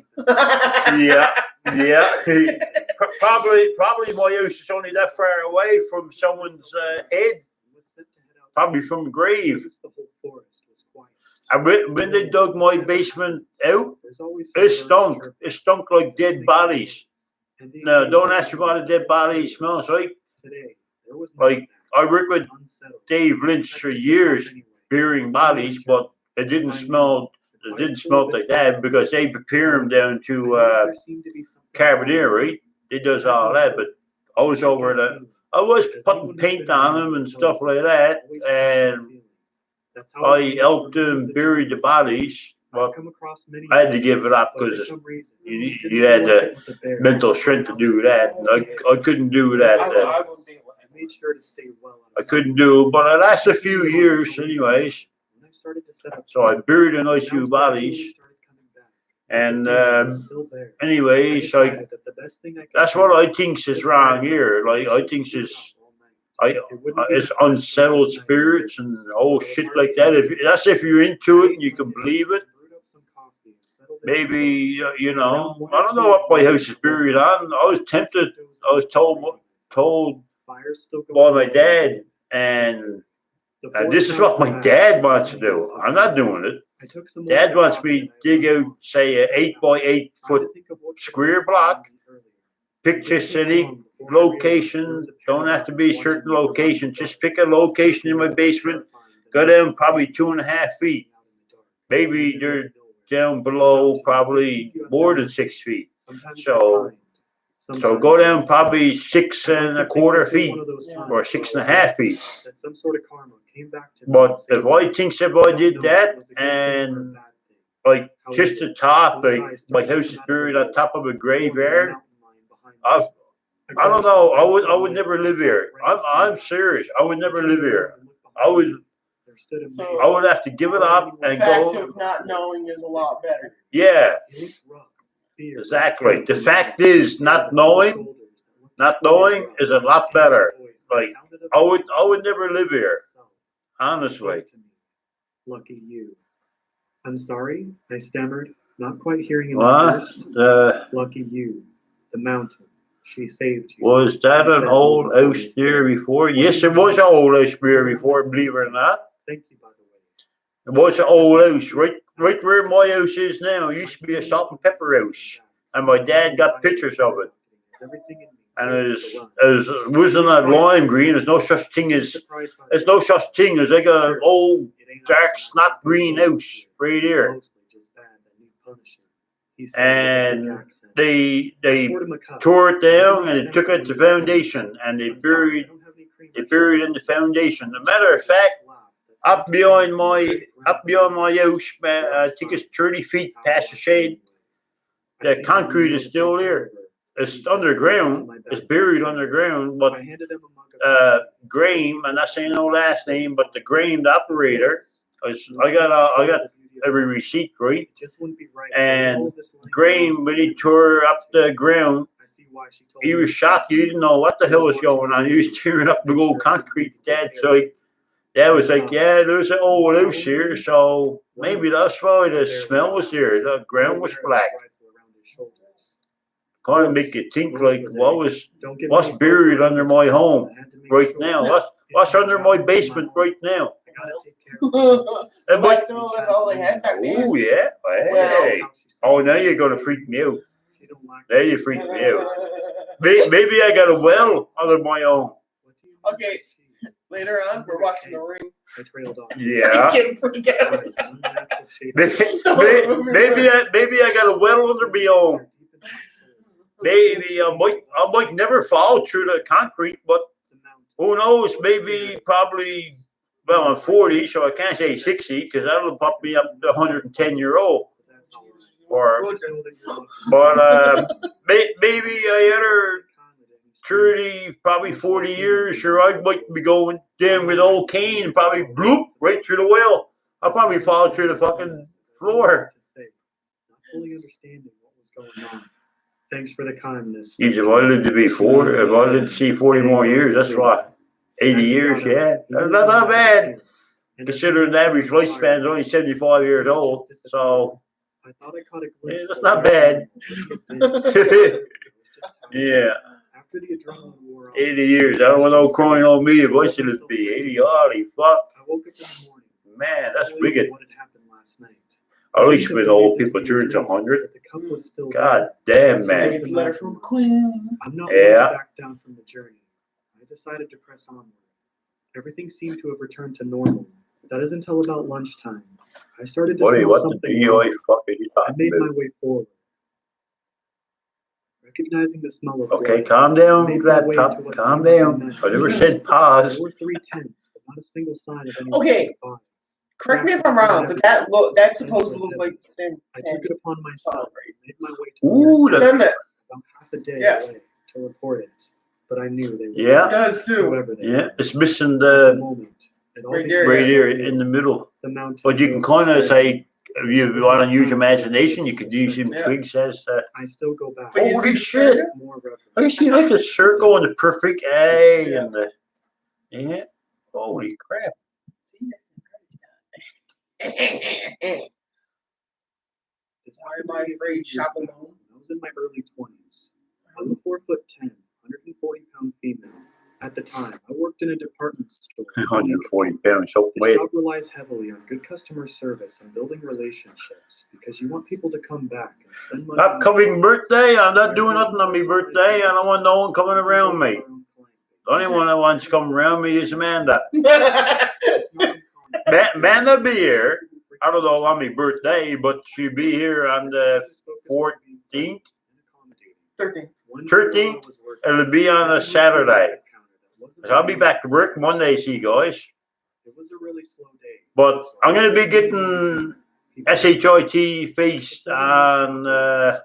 Yeah. Probably my house is only that far away from someone's head. Probably from the grave. And when they dug my basement out, it stunk. It stunk like dead bodies. No, don't ask me what a dead body smells like. Like, I worked with Gerry Lynch for years, burying bodies, but it didn't smell like that because they prepare them down to Carbonear, right? They does all that, but I was putting paint on them and stuff like that, and I helped them bury the bodies. Well, I had to give it up because you had the mental strength to do that. And I couldn't do that. I couldn't do it, but it lasted a few years anyways. So I buried a nice few bodies. And anyways, like, that's what I think is wrong here. Like, I think it's unsettled spirits and all shit like that. If you're into it and you can believe it, maybe I don't know what my house is buried on. I was tempted. I was told by my dad, and this is what my dad wants to do. I'm not doing it. Dad wants me to dig out, say, an 8 by 8 foot square block, picture city, location. Don't have to be a certain location. Just pick a location in my basement. Go down probably 2.5 feet. Maybe they're down below probably more than 6 feet. So go down probably 6 1/4 feet or 6.5 feet. But if I did that and like just the top, like my house is buried on top of a graveyard, I don't know. I would never live here. I'm serious. I would never live here. I would have to give it up and go. The fact of not knowing is a lot better. Yeah, exactly. The fact is, not knowing is a lot better. Like, I would never live here, honestly. Lucky you. I'm sorry, I stammered, not quite hearing him at first. Lucky you. The mountain. She saved you. Was that an old house there before? Yes, it was an old house there before, believe it or not. Thank you, by the way. It was an old house, right where my house is now. It used to be a salt and pepper house, and my dad got pictures of it. And it wasn't a lime green. There's no such thing as like an old dark snot green house right here. punish him, he said and with a thick accent. they Poured him a cup. tore it down and I they took it to don't foundation and I'm sorry, I don't have any cream or buried sugar. in the foundation. As a matter of fact, up beyond my house, man, I think it's 30 feet past the shade. The concrete is still there. It's underground. It's buried underground, but Graham, I'm not saying no last name, but the Graham, the operator, I got every receipt, right? And Graham, when he tore up the ground, he was shocked. He didn't know what the hell was going on. He was tearing up the old concrete, Dad. So Dad was like, yeah, there's an old house here, so maybe that's why the smell was there. The ground was black. Kind of make you think like, what's buried under my home right now? What's under my basement right now? But that's all they had back then. Oh yeah, hey. Oh, now you're gonna freak me out. Now you freak me out. Maybe I got a well under my own. Okay, later on, we're watching the ring. Yeah. Freak out. Maybe I got a well under my own. Maybe I might never fall through the concrete, but who knows? Maybe, probably. Well, I'm 40, so I can't say 60 because that'll pop me up to 110-year-old. But maybe I other 30, probably 40 years, sure, I might be going down with old Kane and probably bloop right through the well. I'll probably fall through the fucking floor. Not fully understanding what was going on. Thanks for the kindness. If I lived to be 40, if I lived to see 40 more years, that's why. 80 years, yeah. That's not bad. Considering the average lifespan is only 75 years old. So, yeah, that's not bad. Yeah. 80 years. I don't want no crying on me if I should have be 80. Holy fuck. Man, that's wicked. At least when old people turn to 100. God damn, man. It's a letter from Queen. I'm not willing to back down from the journey. I decided to press onward. Everything seemed to have returned to normal. That is until about lunchtime. I started to smell something. I made my way forward. Recognizing the smell of Okay, blood, calm down, I made my way laptop. into what Calm seemed to be down. measures. I never said pause. There were 3 tents, but not a single sign of anyone. Okay. Correct me if I'm wrong, but that's supposed to look like the same. I took it upon myself. Made my way to Ooh, the Done that. about half a day Yeah. away to report it, but I knew they were. Yeah. It does too. Whoever they Yeah, were. it's missing At the the moment, it all Right began there, right to here reveal in the middle. the mountain. But you can kind of say, if you want to use imagination, you could use some Yeah. twigs as the. I still go back. But you Holy see shit! More reverence. I see like a circle and the perfect A and the. Yeah. Holy crap. Why am I afraid shopping alone? I was in my early 20s. I'm a 4'10", 140-pound female. At the time, I worked in a department store. 140 pounds. So This wait. job relies heavily on good customer service and building relationships because you want people to come back and spend money. Upcoming birthday. I'm not doing nothing on my birthday. I don't want no one coming around me. The only one that wants to come around me is Amanda. Amanda be here. I don't know on my birthday, but she'll be here on the 14th. 13th. It'll be on a Saturday. I'll be back to work Monday, see you guys. It was a really slow day. But I'm going to be getting SHIT faced on. I'm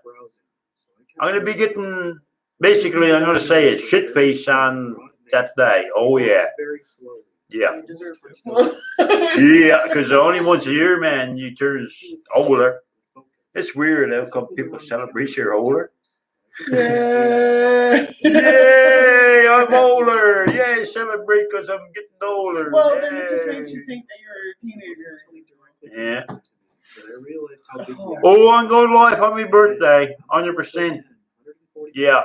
going to be getting. Basically, I'm going to say it shit face on that day. Oh yeah. Yeah. Yeah, because only once a year, man, you turn older. It's weird how come people celebrate you're older. Yeah. Yay, I'm older. Yay, celebrate because I'm getting older. Well, Yay. then it just makes you think that you're a teenager. Yeah. Oh. Oh, I'm going live on my birthday. 100%. Yeah.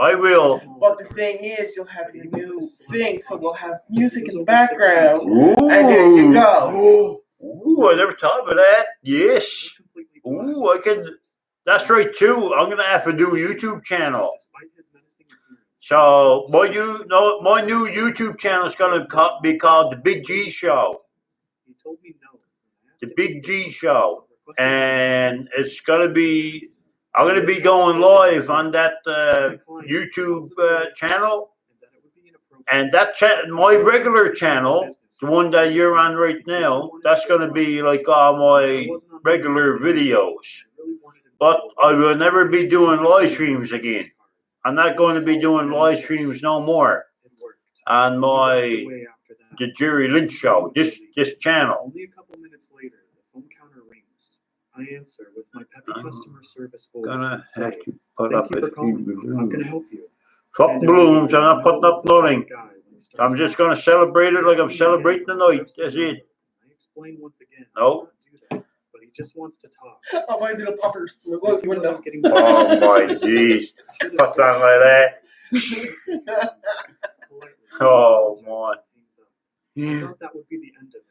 I will. But the thing is, you'll have your new thing, so we'll have music in the background. Ooh. And there you go. Ooh, I never thought of that. Yes. Ooh, I could. That's right too. I'm gonna have to do a YouTube channel. So my new YouTube channel is gonna be called The Big G Show. The Big G Show. and it's gonna be. I'm gonna be going live on that YouTube channel, and that my regular channel, the one that you're on right now, that's gonna be like all my regular videos. But I will never be doing live streams again. I'm not going to be doing live streams no more on the Gerry Lynch show. This channel. Only a couple minutes later, the phone counter rings. I answer with my peppy customer service voice. Gonna and have say, to put "Thank up you a for few calling. How can I balloons. help you?" Fuck balloons. I'm not putting up nothing. I'm just gonna celebrate it like I'm celebrating the night. That's it. I explain once again. No. But he just wants to talk. Oh, my little poppers. Since Look, he window. wasn't getting Oh my jeez. Put something like that. Oh my. I thought that would be the end of it.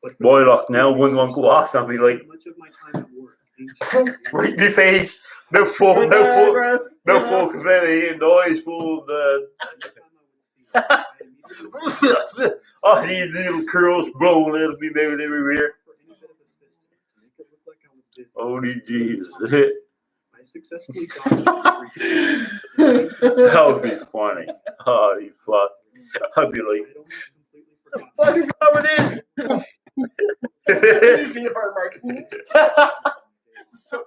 But for Boy, the look, now when one go off on me like much of my time at work being right in my face. No full confetti and the eyes full of the oh, these little curls blowing out of me maybe everywhere. Holy Jesus. I successfully dodged That would be funny. Holy fuck. I'd be like, Fucking coming in. you see the bird mark. So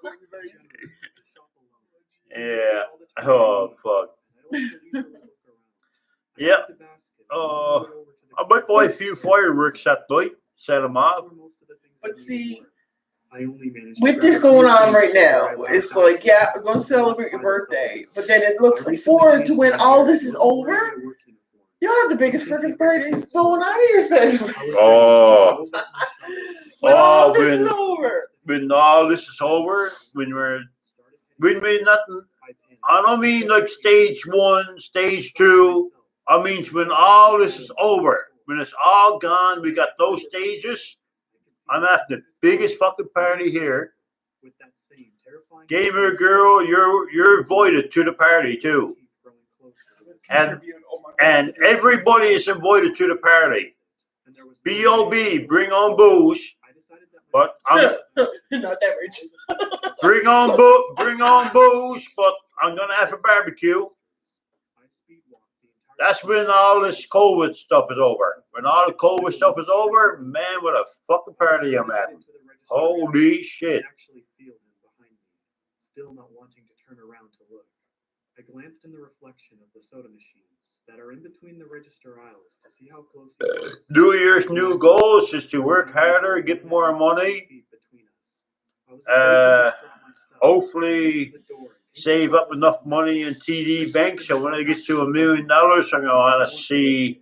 Yeah. Oh, fuck. Yep. I might buy a few fireworks that night, set them off. But see, I only managed with this going on right now, it's like, yeah, we're going to celebrate your birthday. But then it looks forward to when all this is over. You'll have the biggest freaking parties going out of your special. Oh. When all this when- is over. When all this is over, when we're nothing, I don't mean like stage 1, stage 2. I mean when all this is over, when it's all gone, we got those stages. I'm after the biggest fucking party here. Gamer girl, you're invited to the party too, and everybody is invited to the party. B.O.B. Bring on booze, but I'm Not that rich. bring on booze, but I'm gonna have a barbecue. That's when all this COVID stuff is over. When all the COVID stuff is over, man, what a fucking party I'm having. Holy shit. Still not wanting to turn around to look. I glanced in the reflection of the soda machines that are in between the register aisles to see how close he was. New Year's new goals is to work harder, get more money, hopefully save up enough money in TD Bank so when it gets to $1 million, I'm going to want to see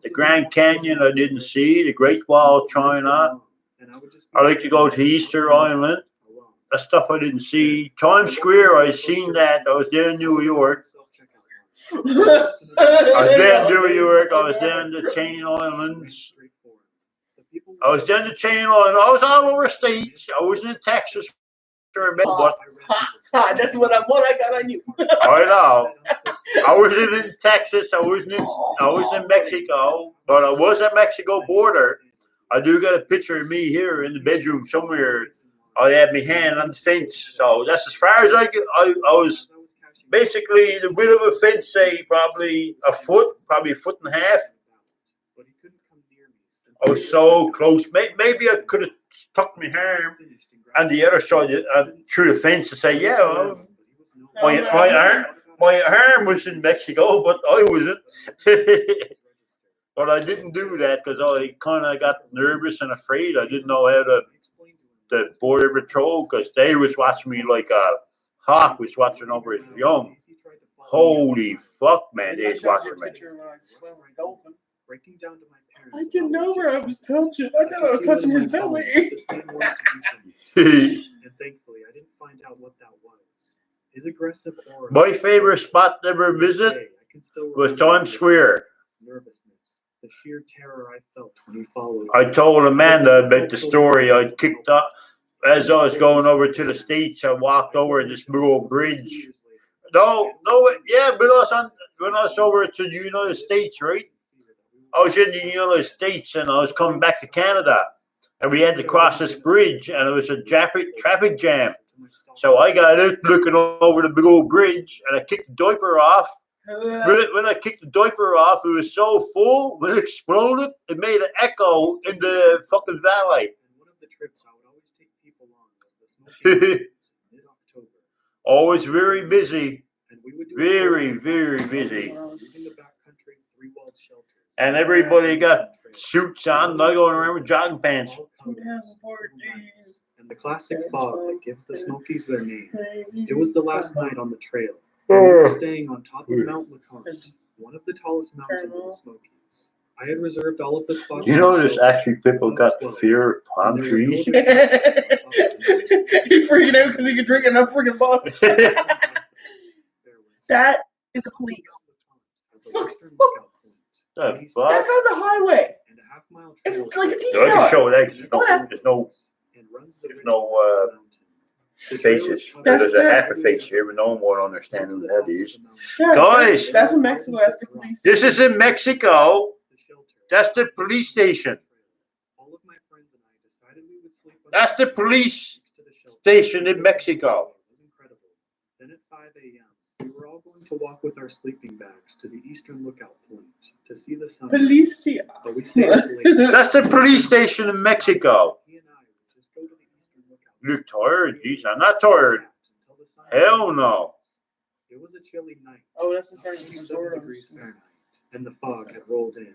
the Grand Canyon I didn't see, the Great Wall of China. I like to go to Easter Island. That stuff I didn't see. Times Square, I seen that. I was there in New York. I was there in New York. I was there in the Chain Islands. I was there in the Chain Islands. I was all over states. I wasn't in Texas. But That's what I got on you. I know. I wasn't in Texas. I was in Mexico. But I was at Mexico border. I do got a picture of me here in the bedroom somewhere. I had my hand on the fence, so that's as far as I get. I was basically the width of a fence, say probably a foot and a half. I was so close. Maybe I could have tucked my arm on the other side through the fence and say, yeah, well, my arm was in Mexico, but I wasn't. But I didn't do that because I kind of got nervous and afraid. I didn't know how the border patrol, because they was watching me like a hawk was watching over his young. Holy fuck, man, they was watching me. I didn't know where I was touching. I thought I was touching his belly. And thankfully, I didn't find out what that was. His aggressive aura. My favorite spot to ever visit was Times Square. Nervousness, the sheer terror I felt when he followed. I told Amanda about the story. I kicked up as I was going over to the States. I walked over this big old bridge. No, yeah, but when I was over to the United States, right? I was in the United States and I was coming back to Canada. and we had to cross this bridge, and it was a traffic jam. So I got it looking over the big old bridge, and I kicked the diaper off. When I kicked the diaper off, it was so full, when it exploded, it made an echo in the fucking valley. And one of the trips I would always take people on was the Smoky Mountains in mid-October. Always very busy. And we would do Very, very busy. using the backcountry 3-walled shelters. And everybody got suits on. I going around with jogging pants. And the classic fog that gives the Smokies their name. It was the last night on the trail. We Oh. were staying on top of Mount LeConte, one of the tallest mountains in the Smokies. I had reserved all of the spots. You know, there's actually people got fear of palm trees. He freaking out because he could drink enough freaking bus. That is the police. Look. The fuck? That's on the highway. And a half-mile It's trail like a So I can TV. show that. Oh, yeah. There's no and runs the There's ridge no, of the mountain. The trail faces. is covered That's There's a the- half a face here, but no one won't understand who that is. Yeah, Guys. that's in Mexico. That's the police. This is in Mexico. The shelter. That's the police station. All of my friends and I decided we would sleep on That's the police next to the shelter. station in Mexico. It was incredible. Then at 5 a.m., we were all going to walk with our sleeping bags to the eastern lookout point to see the sun. Policia. But we stayed up late. That's the police station in Mexico. He and I would just go to the eastern lookout. You're tired? Jeez, I'm not tired. Until the sun Hell no. It was a chilly night. Oh, that's in front of 7 degrees Fahrenheit, and the fog had rolled in.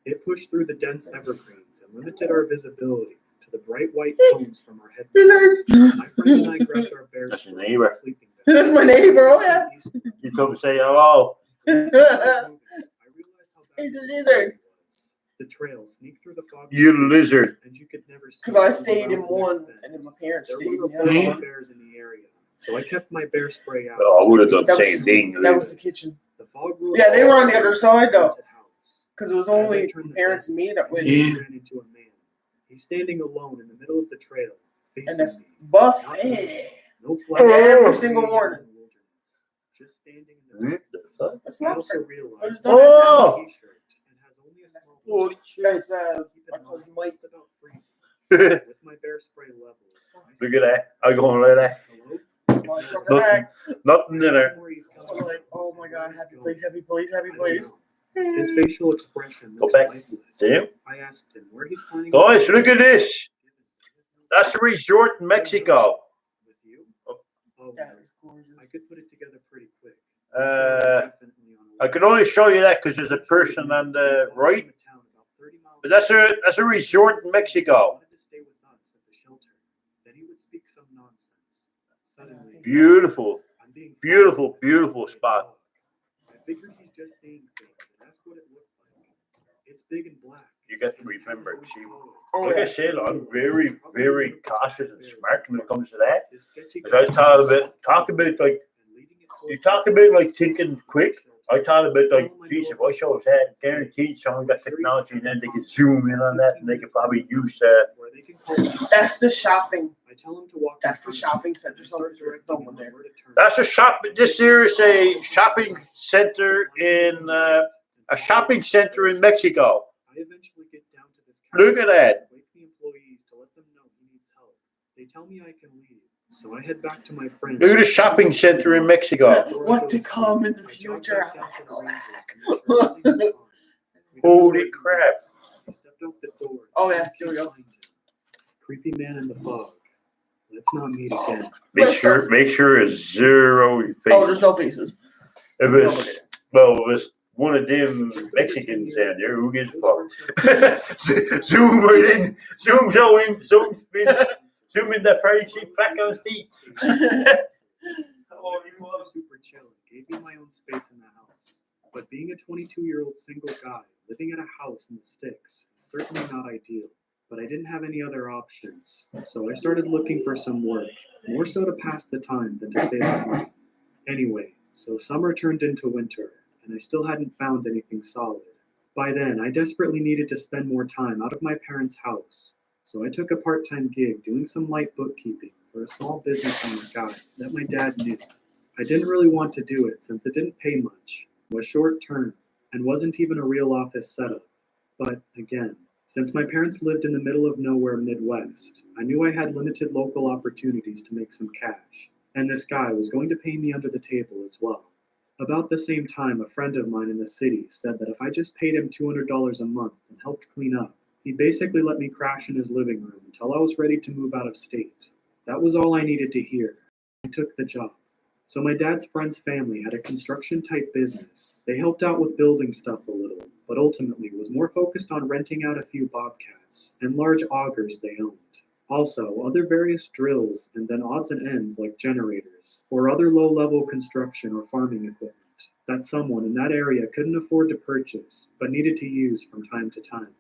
It pushed through the dense evergreens and limited our visibility to the bright white cones from our headlights. My friend and I grabbed our bear That's your spray neighbor. and sleeping bags. That's my neighbor. Oh, yeah. You told me to say hello. He's a lizard. The trail sneaked through the fog. You lizard. And you could never see Because I the stayed in next one, bend. and then my parents There stayed in were the reports other. of bears in the area, so I kept my bear spray out. Oh, I would have done the That was- same thing. That was the kitchen. The fog ruled Yeah, they were on the other side, though. haunted house. Because it was only parents and me that went. I ran into a man. He's standing alone in the middle of the trail, facing And that's me. buffet. No And flag. every single morning. Just standing in Hmm? the The fuck? That's I also lobster. realized I just that don't Oh! he had a t-shirt and has only a small Holy shit. That's Keep my in cousin mind, Mike. it's about freezing. With my bear spray level. Look at that. I'm going like that. Hello? My sucker back. Nothing in there. Where he's I coming was like, oh my god, happy place, happy place, happy I don't place. know. His facial expression Go was back. lifeless. Damn. I asked him where he's planning. Guys, look at this. That's a resort in Mexico. With you? Oh. Oh, That is I gorgeous. could put it together pretty quick. I can only show you that because there's a person on the right. But that's a resort in Mexico. Beautiful, beautiful, beautiful spot. I figured he's just seeing things, and that's what it looked like. It's big and black. You got to remember, see, Oh, like I yeah. said, I'm very, very cautious and smart when it comes to that. His sketchy Because I talk about like, you talk about like thinking quick. I thought about like, geez, if I show us that, guaranteed someone got technology and then they can zoom in on that and they can probably use where they can call me. That's the shopping. I tell him to walk. That's in the front of shopping me. center. He So starts directing me don't on there. where to turn. That's a shop. This here is a shopping center in Mexico. I eventually get down to this Look at that. Wake the employees to let them know he needs help. They tell me I can leave, so I head back to my friends. Look at the shopping center in Mexico. What to come in the future? I gotta go back. Holy crap. Stepped out the door. Oh, yeah, here we go. Creepy man in the fog. Let's not meet again. Make sure it's zero face. Oh, there's no faces. It was one of them Mexicans down there. Who gives a fuck? Zoom right in. Zoom so in. Zoom in. Zoom in the very seat back on his feet. Super chill. Gave me my own space in the house. But being a 22-year-old single guy living at a house in the sticks is certainly not ideal. But I didn't have any other options, so I started looking for some work, more so to pass the time than to save money. Anyway, so summer turned into winter, and I still hadn't found anything solid. By then, I desperately needed to spend more time out of my parents' house, so I took a part-time gig doing some light bookkeeping for a small business owner guy that my dad knew. I didn't really want to do it since it didn't pay much, was short-term, and wasn't even a real office setup. But again, Since my parents lived in the middle of nowhere Midwest, I knew I had limited local opportunities to make some cash, and this guy was going to pay me under the table as well. About the same time, a friend of mine in the city said that if I just paid him $200 a month and helped clean up, he'd basically let me crash in his living room until I was ready to move out of state. That was all I needed to hear. I took the job. So my dad's friend's family had a construction-type business. They helped out with building stuff a little, but ultimately was more focused on renting out a few bobcats and large augers they owned. Also, other various drills and then odds and ends like generators or other low-level construction or farming equipment that someone in that area couldn't afford to purchase but needed to use from time to time.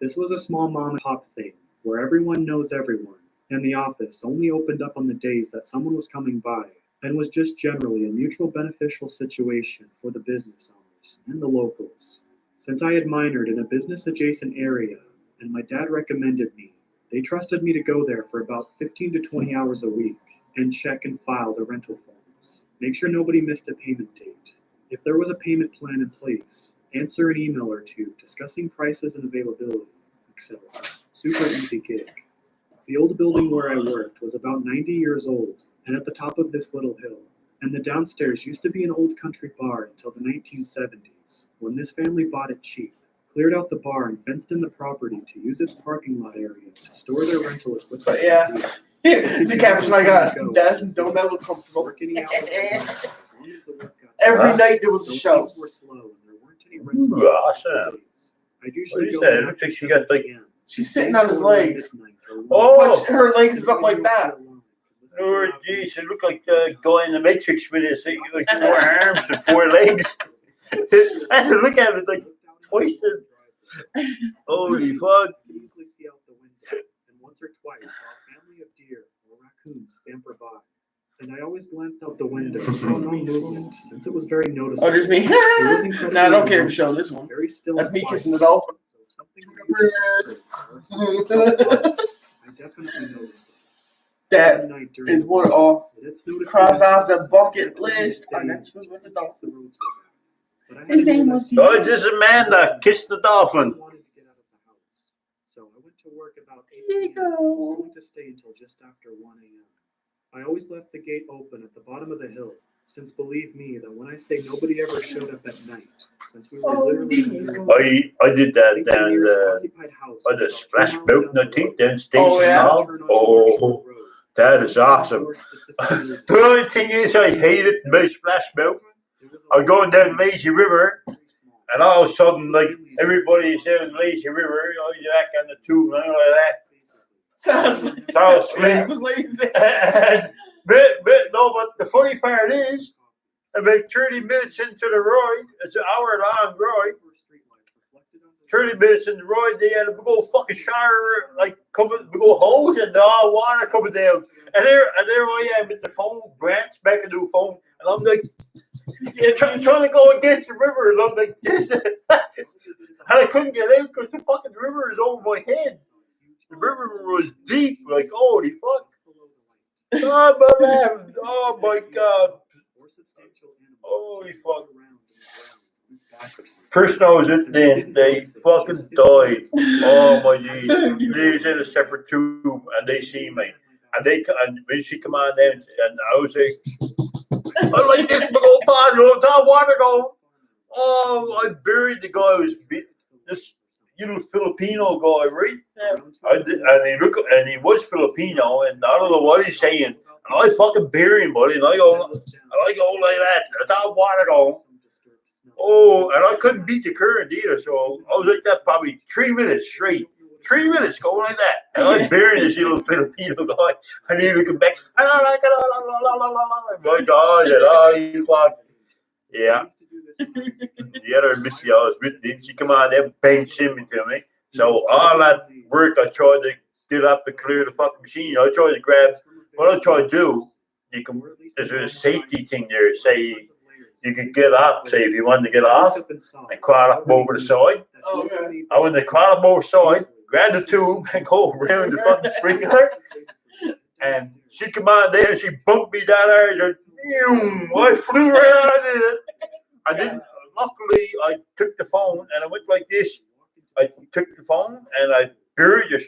This was a small mom-and-pop thing where everyone knows everyone, and the office only opened up on the days that someone was coming by, and was just generally a mutual beneficial situation for the business owners and the locals. Since I had minored in a business-adjacent area, and my dad recommended me, they trusted me to go there for about 15 to 20 hours a week and check and file the rental forms. Make sure nobody missed a payment date. If there was a payment plan in place, answer an email or two discussing prices and availability, etc. Super easy gig. The old building where I worked was about 90 years old and at the top of this little hill, and the downstairs used to be an old country bar until the 1970s, when this family bought it cheap, cleared out the bar and fenced in the property to use its parking lot area to store their rental equipment. But yeah, the caption I got, Dad, don't ever comfortable. Every night there was a show. Ooh, awesome. What is that? It looks like she got like. She's sitting on his legs. Oh, But her legs is up like that. oh, geez, it looked like the guy in the Matrix with his like 4 arms and 4 legs. I had to look at it like twisted. Holy fuck. Easily see out the window, and once or twice saw a family of deer or raccoons scamper by. And I always glanced out the window, saw no movement, since it was very noticeable. Oh, there's me. Nah, I don't care if you show this one. Very still. That's me kissing the dolphin. So I definitely noticed it. That is what all cross off the bucket list. And that's what the dolphin. His name was. Oh, this is a man that kissed the dolphin. So I went to work about 8 Here you p.m. I was go. going to stay until just after 1 a.m. I always left the gate open at the bottom of the hill, since believe me that when I say nobody ever showed up at night, since we were literally I did that down by the Splash Mountain, I think, down Station Oh, yeah. Hall. Oh, that is awesome. The only thing is, I hate it about Splash Mountain. I'm going down Lazy River, and all of a sudden, like, everybody's down Lazy River, you're back on the tube and all of that. Sounds It's all yeah, slim. it was lazy. But the funny part is, about 30 minutes into the ride, it's an hour-long ride, 30 minutes in the ride, they had a big old fucking shower, like, coming, big old hose, and all water coming down. And there I am with the phone, branch back into the phone, and I'm like, trying to go against the river, and I'm like, this. And I couldn't get out because the fucking river is over my head. The river was deep, like, holy fuck. Oh my god. Holy fuck. Person I was with then, they fucking died. Oh my jeez. They was in a separate tube and they see me. And when she come on down, and I was like, I like this big old pond, that water going. Oh, I buried the guy who was this Filipino guy, right? Yeah. And he was Filipino, and I don't know what he's saying. And I fucking bury him, buddy. And I go like that. That water going. Oh, and I couldn't beat the current either, so I was like that probably 3 minutes straight. 3 minutes going like that. And I buried this little Filipino guy. And he looking back. My God, and all he fuck. Yeah. The other Missy I was with, didn't she come on there, bang shimmy to me. So all that work I tried to get up to clear the fucking machine. I tried to grab, what I tried to do, there's a safety thing there. Say you could get up, say if you wanted to get off, and crawl up over the side. Oh, okay. I went to crawl up over the side, grab the tube, and go around the fucking sprinkler. And she come on there and she bumped me down there. And I flew around in it. I didn't. Luckily, I took the phone and I went like this, I took the phone and I buried it.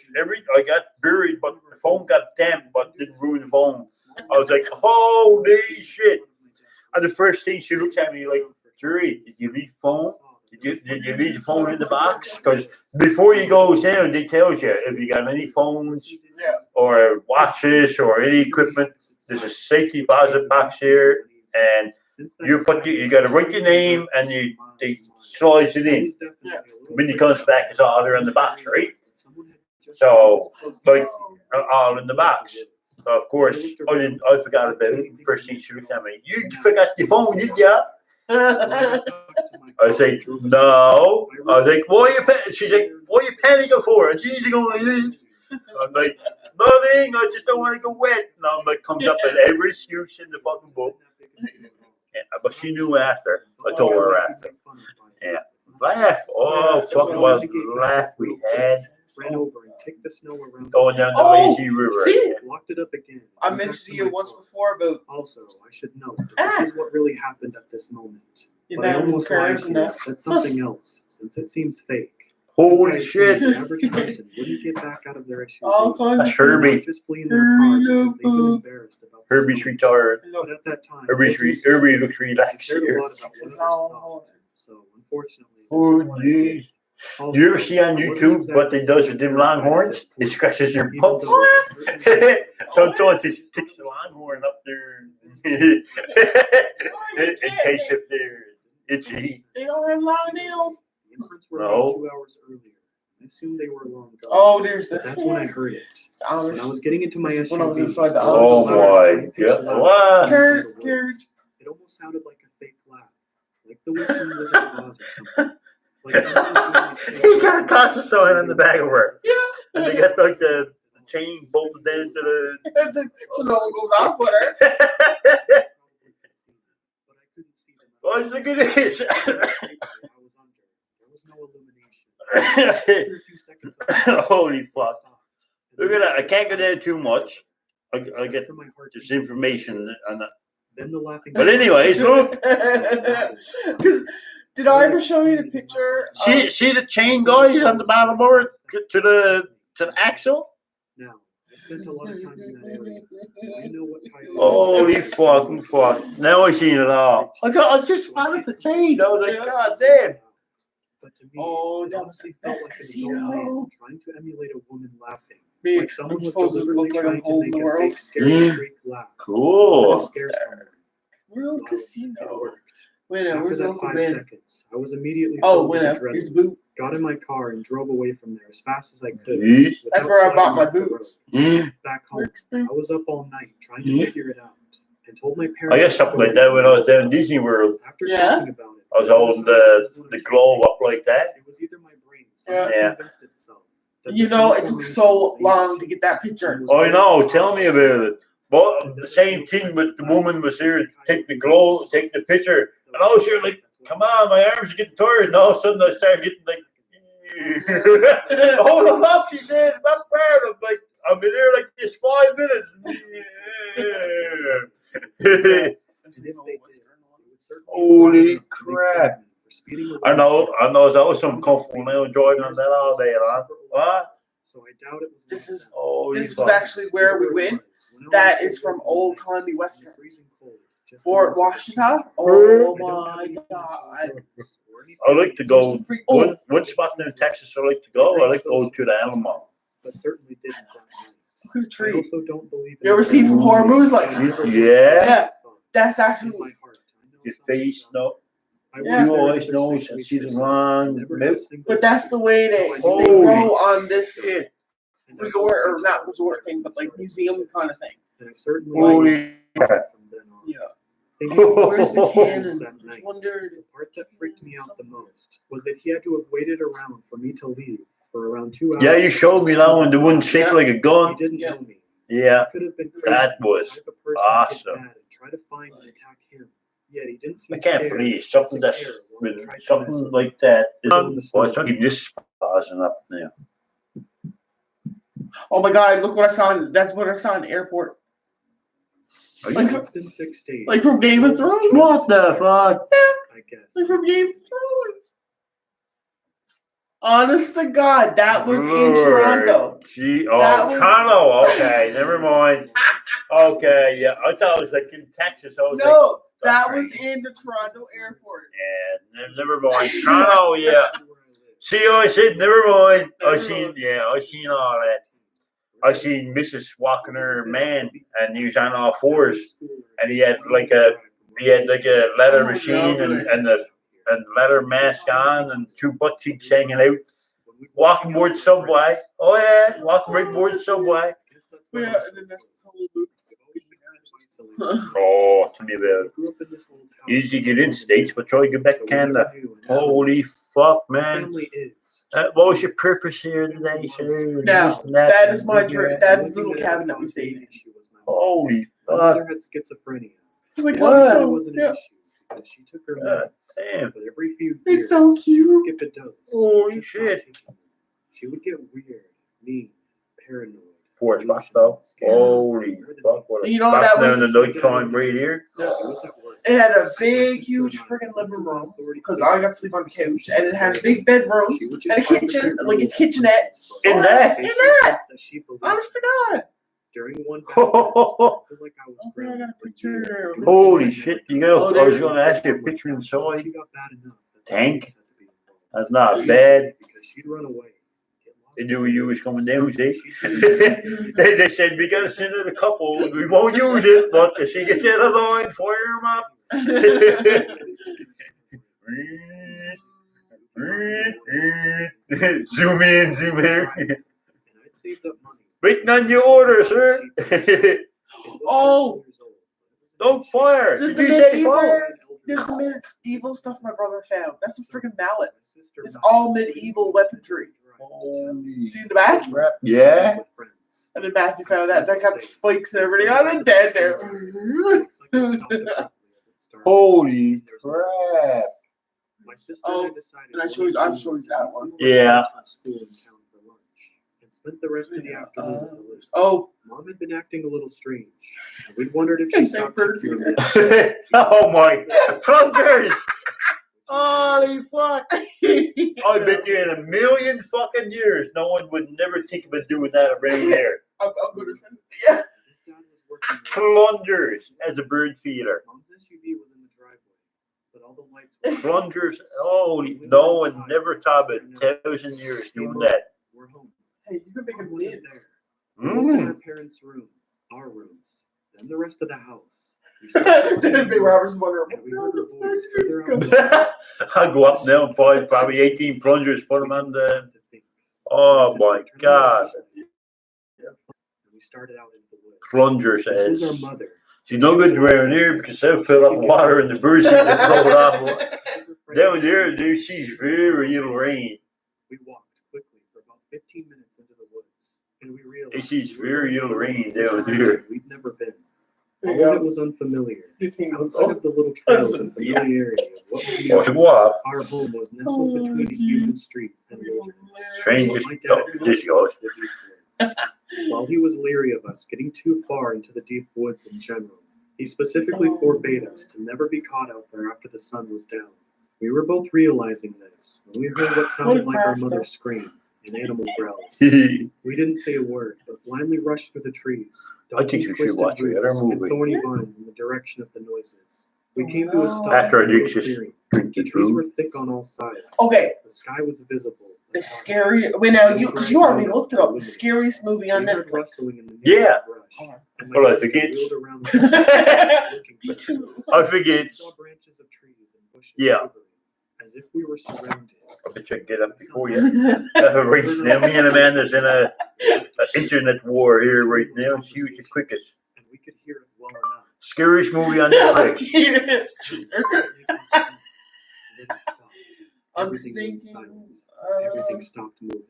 I got buried, but the phone got damp, but didn't ruin the phone. I was like, holy shit! And the first thing she looks at me like, Gerry, did you leave phone? Did you leave the phone in the box? Because before you go down, they tell you if you got any phones or watches or any equipment, there's a safety deposit box here, and you got to write your name and they slides it in. When he comes back, it's all there in the box, right? So, like, all in the box. So of course, I forgot about it. First thing she looked at me, you forgot your phone, did ya? I say, no. I was like, she's like, what are you panicking for? It's easy going to leave. I'm like, nothing, I just don't want to go wet. And I'm like, comes up with every excuse in the fucking book. Yeah, but she knew after. I told her after. Yeah. Laugh. Oh, fucking what laugh we had. Ran over and kicked the snow around. Going down the lazy river. See? Locked it up again. I mentioned to you once before about. Also, I should note that this is what really happened at this moment. You But I know, almost lied curves to and you. that. Said something else, since it seems fake. Holy Since I shit. assumed the average person wouldn't get back out of their SUV. All kinds That's of Herbie. Just flee in their car because they've been embarrassed about the Herbie's snow. retired. But at that time, Herbie looks relaxed I cared a here. lot about This is what how- others thought. So unfortunately, this Oh, is what I did. jeez. Also, You ever see on I wasn't YouTube what they exactly does with them longhorns? It scratches their even butts. though it was Sometimes it sticks the longhorn up there in case if they're itchy. They don't have long nails. The imprints were No. made 2 hours earlier. I assumed they were long gone. Oh, there's the. That's when I heard it. When I was getting into my This is SUV. when I was inside the Oh my god. What? Carriage. It almost sounded like a fake laugh. Like the Witch from Wizard of Oz or something. Like someone was doing He got a Casa sign on the back of her. Yeah. And they got like the chain bolted down to So no one goes off with her. the. But I couldn't see them. Oh, look at this. I was under. There was no illumination. After a few seconds of Holy fuck. Look at that. I can't go down too much. I get from my heart this information on that. Then the laughing. But anyways, look. Because did I ever show you the picture? See the chain guys on the bottom of it to the axle? Now, I spent a lot of time in that area. I know what type of. Holy fucking fuck. Now I seen it all. I just found the chain. I was like, God damn. But to me, Oh, it that was the honestly felt best like an casino. adult man trying to emulate a woman laughing. Me, Like someone I'm was supposed to deliberately look like I'm trying to holding make the a world. fake scary Yeah. freak laugh. Cool. Scare someone. Real It casino. worked. Wait a minute, After where's that Uncle 5 Ben? seconds, I was immediately Oh, filled with wait, here's the adrenaline. boot. Got in my car and drove away from there as fast as I could. Yeesh. That's without where I bought sliding my off the road. boots. Back home, I was up all night trying to Yeah. figure it out and told my parents. I guess something like that when I was down in Disney World. After Yeah. talking about it, I was holding the globe up like that. It was either my brain Yeah. convinced itself that You the know, it took transformation so was long easy. to get that picture. Oh, I know. Tell me about it. But the same thing with the woman was here, take the globe, take the picture. And I was here like, come on, my arms are getting tired. And all of a sudden I started getting like, hold them up, she said. I'm not proud. I'm like, I've been here like this 5 minutes. Holy crap. I know that was some comfortable now driving on that all day long. What? So I doubt it was This is Holy this was fuck. actually where we went. That is from Old Colony Westerns. Fort Washita. Oh my god. I like to go. There's the free- oh, One spot in Texas I like to go. I like to go to the Alamo. But certainly didn't that night. look at the I tree. also don't believe in You ever see from horror movies like Yeah. yeah, that's in actually my heart. I know Your something face, about no. I was Yeah. there You always for know 6 and weeks see or the so. wrong Never had a milk. single but that's the way they Holy grow on this shit. and I resort or was not resort thing, but like museum kind of thing. And I certainly Holy crap. from then on. Yeah. Thinking about Where's the those cannon? that Just night, wondered. the part that freaked me out the most was that he had to have waited around for me to leave for around 2 hours. Yeah, you showed me that one. The one shaped like a He gun. didn't Yeah. know me. Yeah. I could have been crazy. That was the type of person to awesome. get mad and try to find and attack him. Yet he didn't seem I can't scared believe something to that's care when I with tried to something mess with like that. him. Well, it's not even this pausing up now. Oh my god, look what I saw. That's what I saw in the airport. Like, It's been 6 days. like from Game of Thrones. What the fuck? I guess. Like from Game of Thrones. Honest to God, that was in Lord. Toronto. Gee, That was- Toronto. Okay, never mind. Okay, yeah, I thought it was like in Texas. I was like, No, that that's was right. in the Toronto airport. Yeah, never mind. Toronto, yeah. See, I said never mind. I seen all that. I seen Mrs. walking her man, and he was on all fours, and he had like a leather machine and leather mask on and two butt cheeks hanging out. Walking board subway. Oh yeah, walking right board subway. Yeah, and then that's the whole loop. Oh, tell me about it. Easy to get in States, but try to get back to Canada. Holy fuck, man. What was your purpose here today, sir? Now, that is my dream. That is the little cabin that we stayed in. Holy My fuck. mother had schizophrenia. It's like, What? It oh, wasn't yeah. an issue because she took her meds. Damn. But every few It's years, so she would cute. skip a dose. Holy Just shit. stop taking them. She would get weird, mean, paranoid. Poor spot delusional, though. scared. Holy fuck. What a You know, spot that down was- in the nighttime right here. It was at work. It had a big, huge freaking living room because I got to sleep on the couch, and it had a big bedroom She would just and a find kitchen, the like a rules kitchenette. In but that? In that? that she believed. Honest to God. During one bad night, I felt like I was Okay, I grounded got a for picture. years. Holy shit. You Oh, got I was there's- gonna ask you a picture inside. She got bad enough that Tank? the police had to be involved. That's not bad. Because she'd run away. get lost They knew you was coming down, see? She'd be- they said we gotta send her the couple. We won't use it, but if she gets out of line, fire them up. Zoom in, zoom in. And I'd saved up money. Waiting on your order, sir. Oh. Don't fire. Just Did a you bit say evil. fire? This is the evil stuff my brother found. That's a freaking mallet. It's It's all medieval weaponry. Holy See in the back? crap. Yeah. And then Matthew found that. That got spikes and everything on it. Dead there. Holy crap. My sister Oh, and I decided and I showed you- I've showed you that one. Yeah. School in town for lunch and spent the rest of the afternoon at the list. Oh, Mom had been acting a little strange. And we'd wondered if she stopped taking her meds. Oh my plungers! Holy fuck! I bet you in a million fucking years, no one would never think about doing that around here. I'm going to send it to you. This dad was working late. Plungers as a bird feeder. Mom's SUV was in the driveway, but all the lights were Plungers. Holy, no one never thought about 1,000 years doing that. We're home. Hey, you can make Mom a wasn't win. there. We looked at our Mm. parents' room, our rooms, then the rest of the house. We Then Big Robert's wondering, and we heard her voice further out. I'll go up now and buy probably 18 plungers, put them on the. Oh my god. We started out into the woods. Plungers This was as. our mother. She's no good around here because they'll fill up water in the birds and they throw it off. Down there, dude, she's very little rain. We walked quickly for about 15 minutes into the woods, and we It realized sees we were very in little a rain place down here. we'd never been. There All you of go. it was unfamiliar. 15 months Outside old. of the little trails That's and a deal. familiarity of what we Wash knew, it off. our home was nestled between a human street and wilderness. Strangest. My dad Oh, this goes. loved the deep woods. While he was leery of us getting too far into the deep woods in general, he specifically forbade us to never be caught out there after the sun was down. We were both realizing this when we heard what sounded like our mother scream and animal growls. I We didn't say a word, but blindly rushed through the trees, think you should twisted watch the other roots and movie. thorny vines in the direction of the noises. We came to a stop. After I in the drink this clearing. drink The the trees food. were thick on all sides. Okay, The sky was visible. the scary. Wait, now because you already looked it up. The scariest movie on We heard Netflix. rustling in the Yeah. brush, and Well, I sister forget. wheeled around the looking Me for too. us. I We forget. saw branches of trees and bushes Yeah. quivering, as if we were surrounded. I bet you can get up before you. Right now, me and Amanda's in a internet war here right now. See who's the quickest. And we could hear it well enough. Scariest movie on Netflix. I'm Everything went thinking. silent. Everything stopped moving.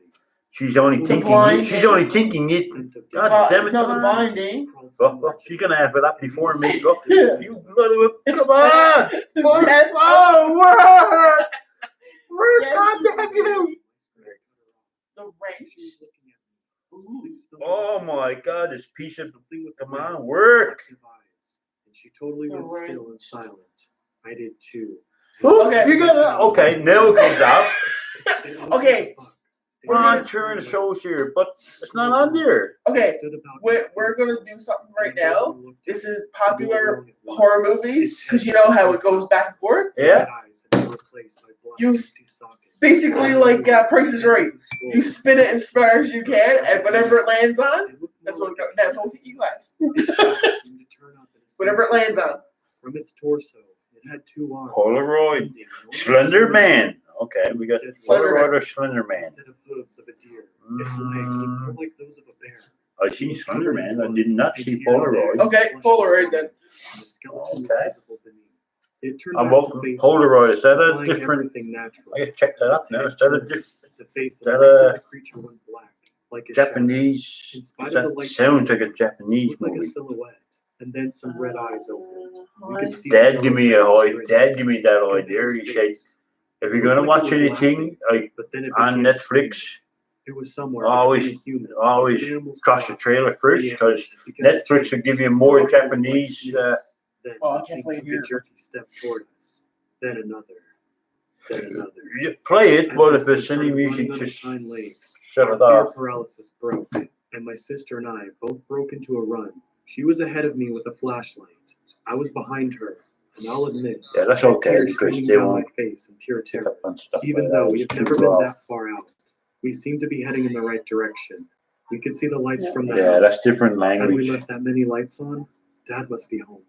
She's only The thinking. blind She's only thinking it. Scent of God damn it! No, Come the on. binding. Oh, she's gonna have it up before me. Go. Yeah. You bloody come on! Yes. Oh, work! Work! God damn you! The wrench. Oh my God! This piece of Something with come the on, red, work! reflective eyes. And she totally The went still and wrench. silent. I did too. Oh, Okay. you got it. Okay, now it comes out. Okay. We're on touring shows here, but it's not on there. Okay, we're gonna do something right now. This is popular horror movies because you know how it goes back and forth. Yeah. You basically like Price is Right. You spin it as far as you can, and whatever it lands on, that's what. Now don't take e-glass. Whatever it lands on. From its torso, it had 2 arms. Polaroid. Slender Man. Okay, we got Slender Polaroid or Slender Man. Instead of hooves of a deer, its legs looked more like those of a bear. I see Slender Man. I did not see Polaroid. Okay, Polaroid then. Okay. It turned I'm out welcome. the face Polaroid. Is that a implying different? everything natural. I gotta check that up now. Is that a different The face of that the rest a of the creature went black, like a shadow. Japanese? In spite of That the light, sounds like a Japanese looked like a movie. silhouette, and then some red eyes opened. We could see Dad, the give me yellow a face Dad, give me that in idea. his He said, face. if you're gonna watch anything like But then it on began Netflix, screaming. It was somewhere always- between a human, always an animal's cross the body, trailer and first the because animals. It began to Netflix will change. give you more Like Japanese. snakes. Then Oh, I something can't play took here. a jerky step toward us. Then another. Then another. You play it, As but the if there's thing any started music, running on its just hind legs, shut our it fear off. paralysis broke, and my sister and I both broke into a run. She was ahead of me with a flashlight. I was behind her, and I'll admit, Yeah, that's I had okay tears because streaming they down my won't face in pure pick terror. up on stuff Even like though that. we It's had too never been raw. that far out, we seemed to be heading in the right direction. We could see the lights from the Yeah, house. that's different Had we language. left that many lights on, Dad must be home.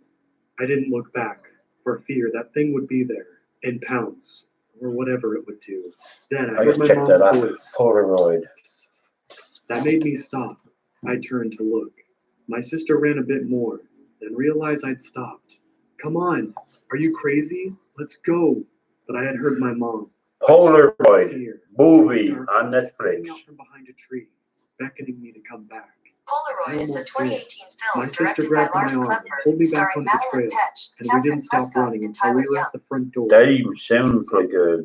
I didn't look back, for fear that thing would be there, and pounce, or whatever it would do. Then I I heard gotta my check that mom's out. voice. Polaroid. That made me stop. I turned to look. My sister ran a bit more, then realized I'd stopped. Come on, are you crazy? Let's go. But I had heard my mom. Polaroid See her. movie Darkness, on coming Netflix. out from behind a tree, beckoning me to come back. Polaroid is a 2018 My film sister directed by grabbed my Lars arm, Klepper, pulled me back starring onto the Madeline trail, Petch, and we Catherine didn't stop Prescott, running and until Tyler we were Young. at the front door. That even sounds like a.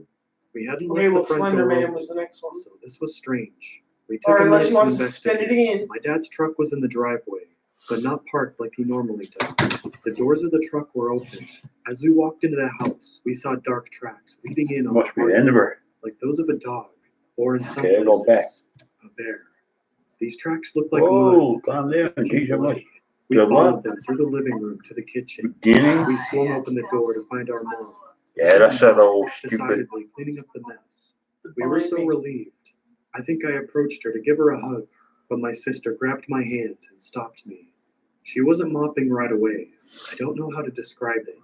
We hadn't Okay, left well, the front Slender door Man open, was the next one. so this was strange. We took Or a unless minute he to wants to spin it investigate. in. My dad's truck was in the driveway, but not parked like he normally does. The doors of the truck were open. As we walked into the house, we saw dark tracks leading in on Must the be the hard end of road, her. like those of a dog, or in some Okay, I'll go places, a bear. These tracks looked like mud. Whoa, calm down. looking These are my bloody. We Good followed luck. them through the living room to the kitchen. beginning. We swung open the door to find our mom. Yeah, that's that old stupid. Decidedly cleaning up the mess. We were so relieved. I think I approached her to give her a hug, but my sister grabbed my hand and stopped me. She wasn't mopping right away. I don't know how to describe it.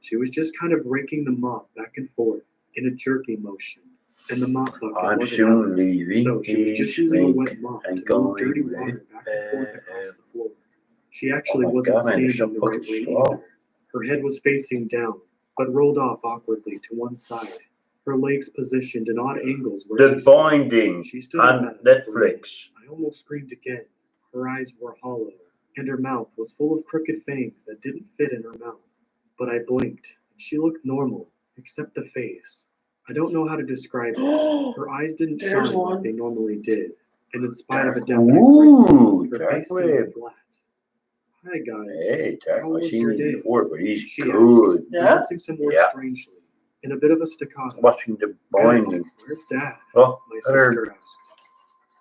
She was just kind of raking the mop back and forth in a jerky motion, and the mop bucket I'm wasn't soon out. leaving So she was just this using a week wet mop and to move going dirty right water back and forth across the floor. She Oh actually my wasn't God, man, you're so standing the right fucking way slow. either. Her head was facing down, but rolled off awkwardly to one side. Her legs positioned in odd angles where The she stood. Binding She stood up on at us for a minute. Netflix. I almost screamed again. Her eyes were hollow, and her mouth was full of crooked fangs that didn't fit in her mouth. But I blinked, and she looked normal, except the face. I don't know how to describe it. Her eyes didn't There's shine one. like they normally did, and in spite of a Dark. definite Ooh, wrinkle, her Dark face seemed Web. flat. Hi guys. Hey, Dark. How I've was seen your him day? before, but he's She good. asked, Yeah? pronouncing some words Yeah. strangely, in a bit of a staccato. Watching The Binding. Where's Dad? Oh, My there. sister asked.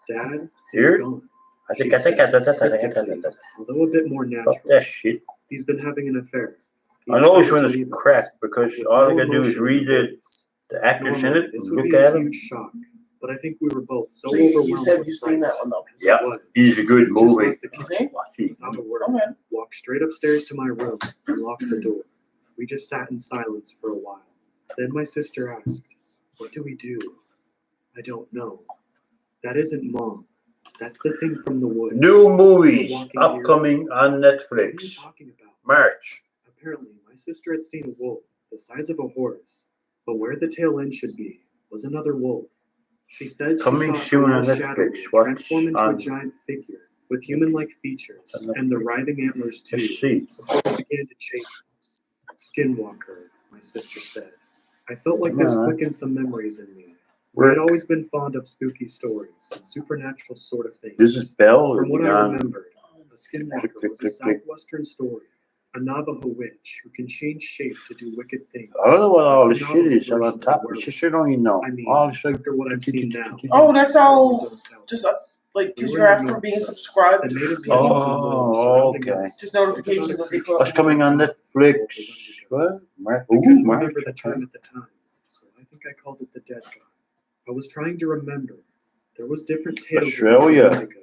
Dad? Here? He's gone. I She think. said, cryptically, although a bit more Fuck natural. that shit. He's been having an affair. He I know it's decided when to it's leave us. crap because With all I no gotta do is emotion read or words. the actors in Normally, it this and would look be at a him. huge shock, but I think we were both so So overwhelmed. you said with you've seen fright that one though. as it Yeah. was. He's a good Just movie. left the kitchen Watch it. without a word. Okay. Walked straight upstairs to my room and locked the door. We just sat in silence for a while. Then my sister asked, "What do we do?" I don't know. That isn't Mom. That's the thing from the woods. New movies Walking Deer. upcoming on What are you Netflix. talking about? March. Apparently, my sister had seen a wolf the size of a horse, but where the tail end should be was another wolf. She said she Coming saw soon a on shadow Netflix. Watch transform into a on. giant figure with human-like features On and the writhing antlers too. Let's see. Before it began to chase us. Skinwalker, my sister said. I felt like this Come on. quickened some memories in me. We had always been fond of spooky stories and supernatural sort of things. This is Bell or From what I Beyond? remembered, a Click, Skinwalker click, was a click, click. southwestern story a Navajo witch who can change shape to do wicked things. I don't know what all this Not shit a is. I'm version on of top. the It's just I don't even know. I mean, All this like, after what I've seen now. Oh, that's all Don't tell just us. like We because were you're in the after north, being so subscribed the to native people. peoples of the north Oh, surrounding okay. us Just spoke notifications about a that they put creature up. What's coming on called Netflix? the Wendigo. What? Mark? I Ooh, couldn't Mark. remember the term Okay. at the time, so I think I called it the dead god. I was trying to remember. There was different tales Australia. about the Wendigo.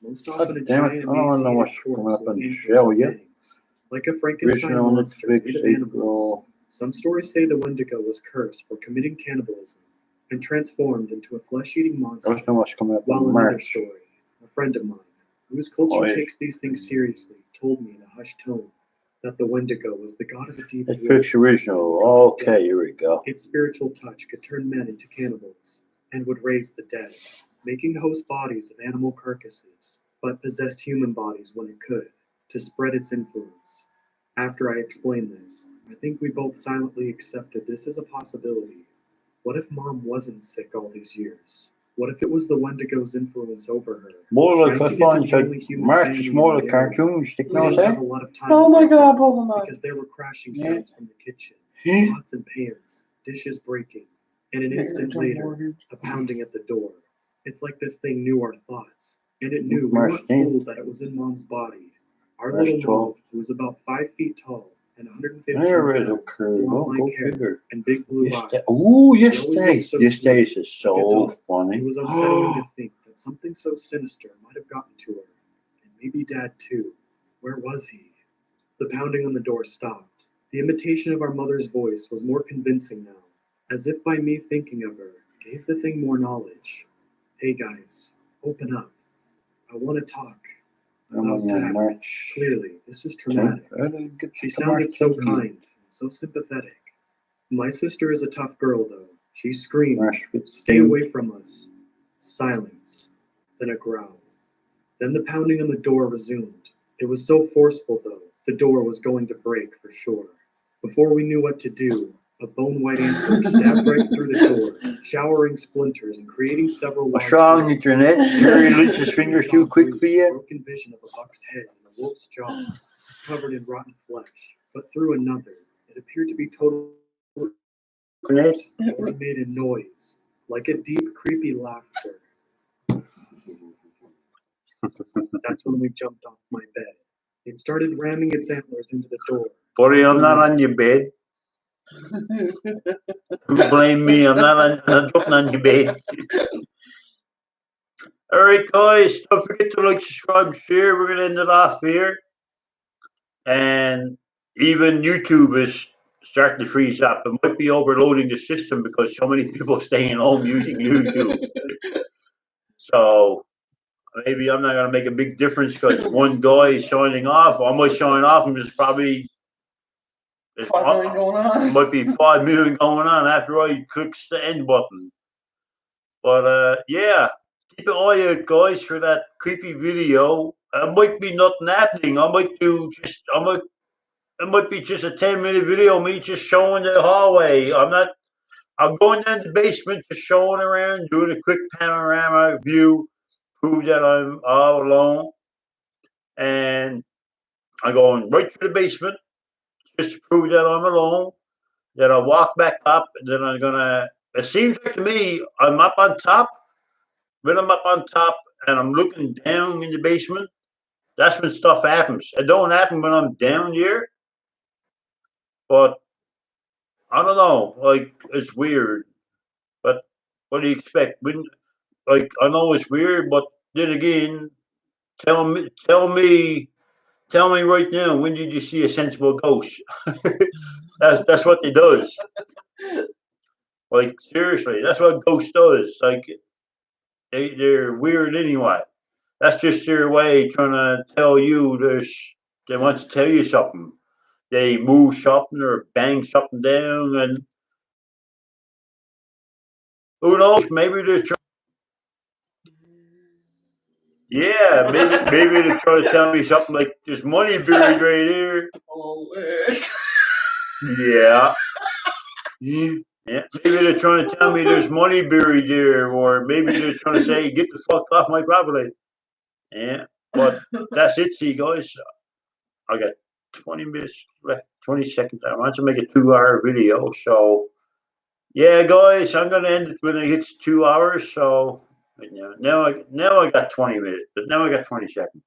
Most often a God damn it, giant I don't know what's emaciated coming corpse up with on antlers Australia. and fangs, like a Frankenstein Original monster Netflix, made of animals. April. Some stories say the Wendigo was cursed for committing cannibalism and transformed into a flesh-eating I monster, don't know what's coming up while in another March. story, a friend of mine, whose culture Oh, yeah. takes these things seriously, told me in a hushed tone that the Wendigo was the god of the deep Netflix woods, original. the god of Okay, death. here we go. Its spiritual touch could turn men into cannibals and would raise the dead, making host bodies of animal carcasses, but possessed human bodies when it could, to spread its influence. After I explained this, I think we both silently accepted this as a possibility. What if Mom wasn't sick all these years? What if it was the Wendigo's influence over her? More like trying I to get to find the that only human March family is in more the like area. cartoons. Take We notice, didn't eh? have a lot of time Oh with my our God, friends Pokemon. because there were crashing Yeah. sounds from the kitchen, Hmm? pots and pans, dishes breaking, and an Yeah, instant John later, Morgan. a pounding at the door. It's like this thing knew our thoughts, and it knew we March weren't 10th. fooled that it was in Mom's body. Our March little 12th. Mom, who was about 5 feet tall and 115 There is a pounds, curve. blonde Oh, go like hair, figure. and big blue Yes, eyes. ooh, She yes, always days. looked so Yes, sweet, days is like a so doll. funny. It was unsettling to think that something so sinister might have gotten to her, and maybe Dad too. Where was he? The pounding on the door stopped. The imitation of our mother's voice was more convincing now, as if by me thinking of her gave the thing more knowledge. Hey guys, open up. I want to talk. I'm About only on Dad. March Clearly, this is 10th. traumatic. I didn't get She to March sounded so 10th. kind and so sympathetic. My sister is a tough girl, though. She screamed, March "Stay 15th. away from us." Silence. Then a growl. Then the pounding on the door resumed. It was so forceful, though, the door was going to break for sure. Before we knew what to do, a bone-white antler stabbed right through the door, showering splinters and creating several What's large wrong, holes. internet? Gerry Lynch's We fingers saw too a quick for brief, you? broken vision of a buck's head and a wolf's jaws, covered in rotten flesh. But through another, it appeared to be totally Internet? or it made a noise, like a deep, creepy laughter. That's when we jumped off my bed. It started ramming its antlers into the door. Buddy, I'm not on your bed. Don't blame me. I'm not jumping on your bed. Alright, guys. Don't forget to like, subscribe, share. We're going to end it off here. And even YouTube is starting to freeze up. It might be overloading the system because so many people are staying home using YouTube. So maybe I'm not going to make a big difference because one guy is signing off. I might sign off and there's probably 5 million going on. might be 5 million going on after I clicks the end button. But yeah, keep an eye out, guys, for that creepy video. It might be nothing happening. It might be just a 10-minute video of me just showing the hallway. I'm going down the basement, just showing around, doing a quick panorama view, prove that I'm all alone. And I'm going right to the basement, just to prove that I'm alone. Then I walk back up, and then it seems like to me, I'm up on top. When I'm up on top and I'm looking down in the basement, that's when stuff happens. It don't happen when I'm down here, but I don't know. Like, it's weird. But what do you expect? I know it's weird, but then again, tell me right now. When did you see a sensible ghost? That's what it does. Like, seriously, that's what ghost does. Like, they're weird anyway. That's just their way trying to tell you they want to tell you something. They move something or bang something down, and who knows? Maybe they're maybe they're trying to tell me something like there's money buried right here. Oh, Yeah. Yeah. Maybe they're trying to tell me there's money buried there, or maybe they're trying to say get the fuck off my property. Yeah. But that's it, see guys. Okay. 20 minutes left, 20 seconds. I want to make a 2-hour video. So, yeah, guys, I'm going to end it when it hits 2 hours. So, now I got 20 minutes, but now I got 20 seconds.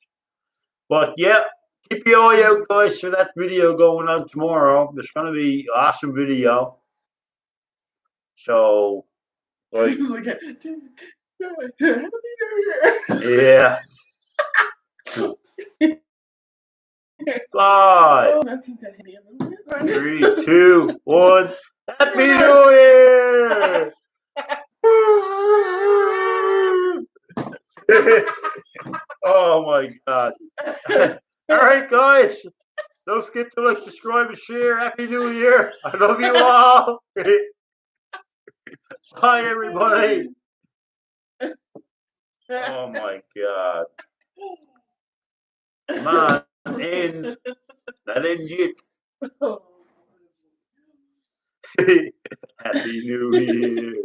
But, yeah, keep your eye out, guys, for that video going on tomorrow. There's going to be an awesome video. So, like, yeah. 5, 3, 2, 1. Happy New Year! Oh my God. All right, guys. Don't forget to like, subscribe, and share. Happy New Year. I love you all. Bye, everybody. Oh my God. Come on. In. That didn't get. Happy New Year.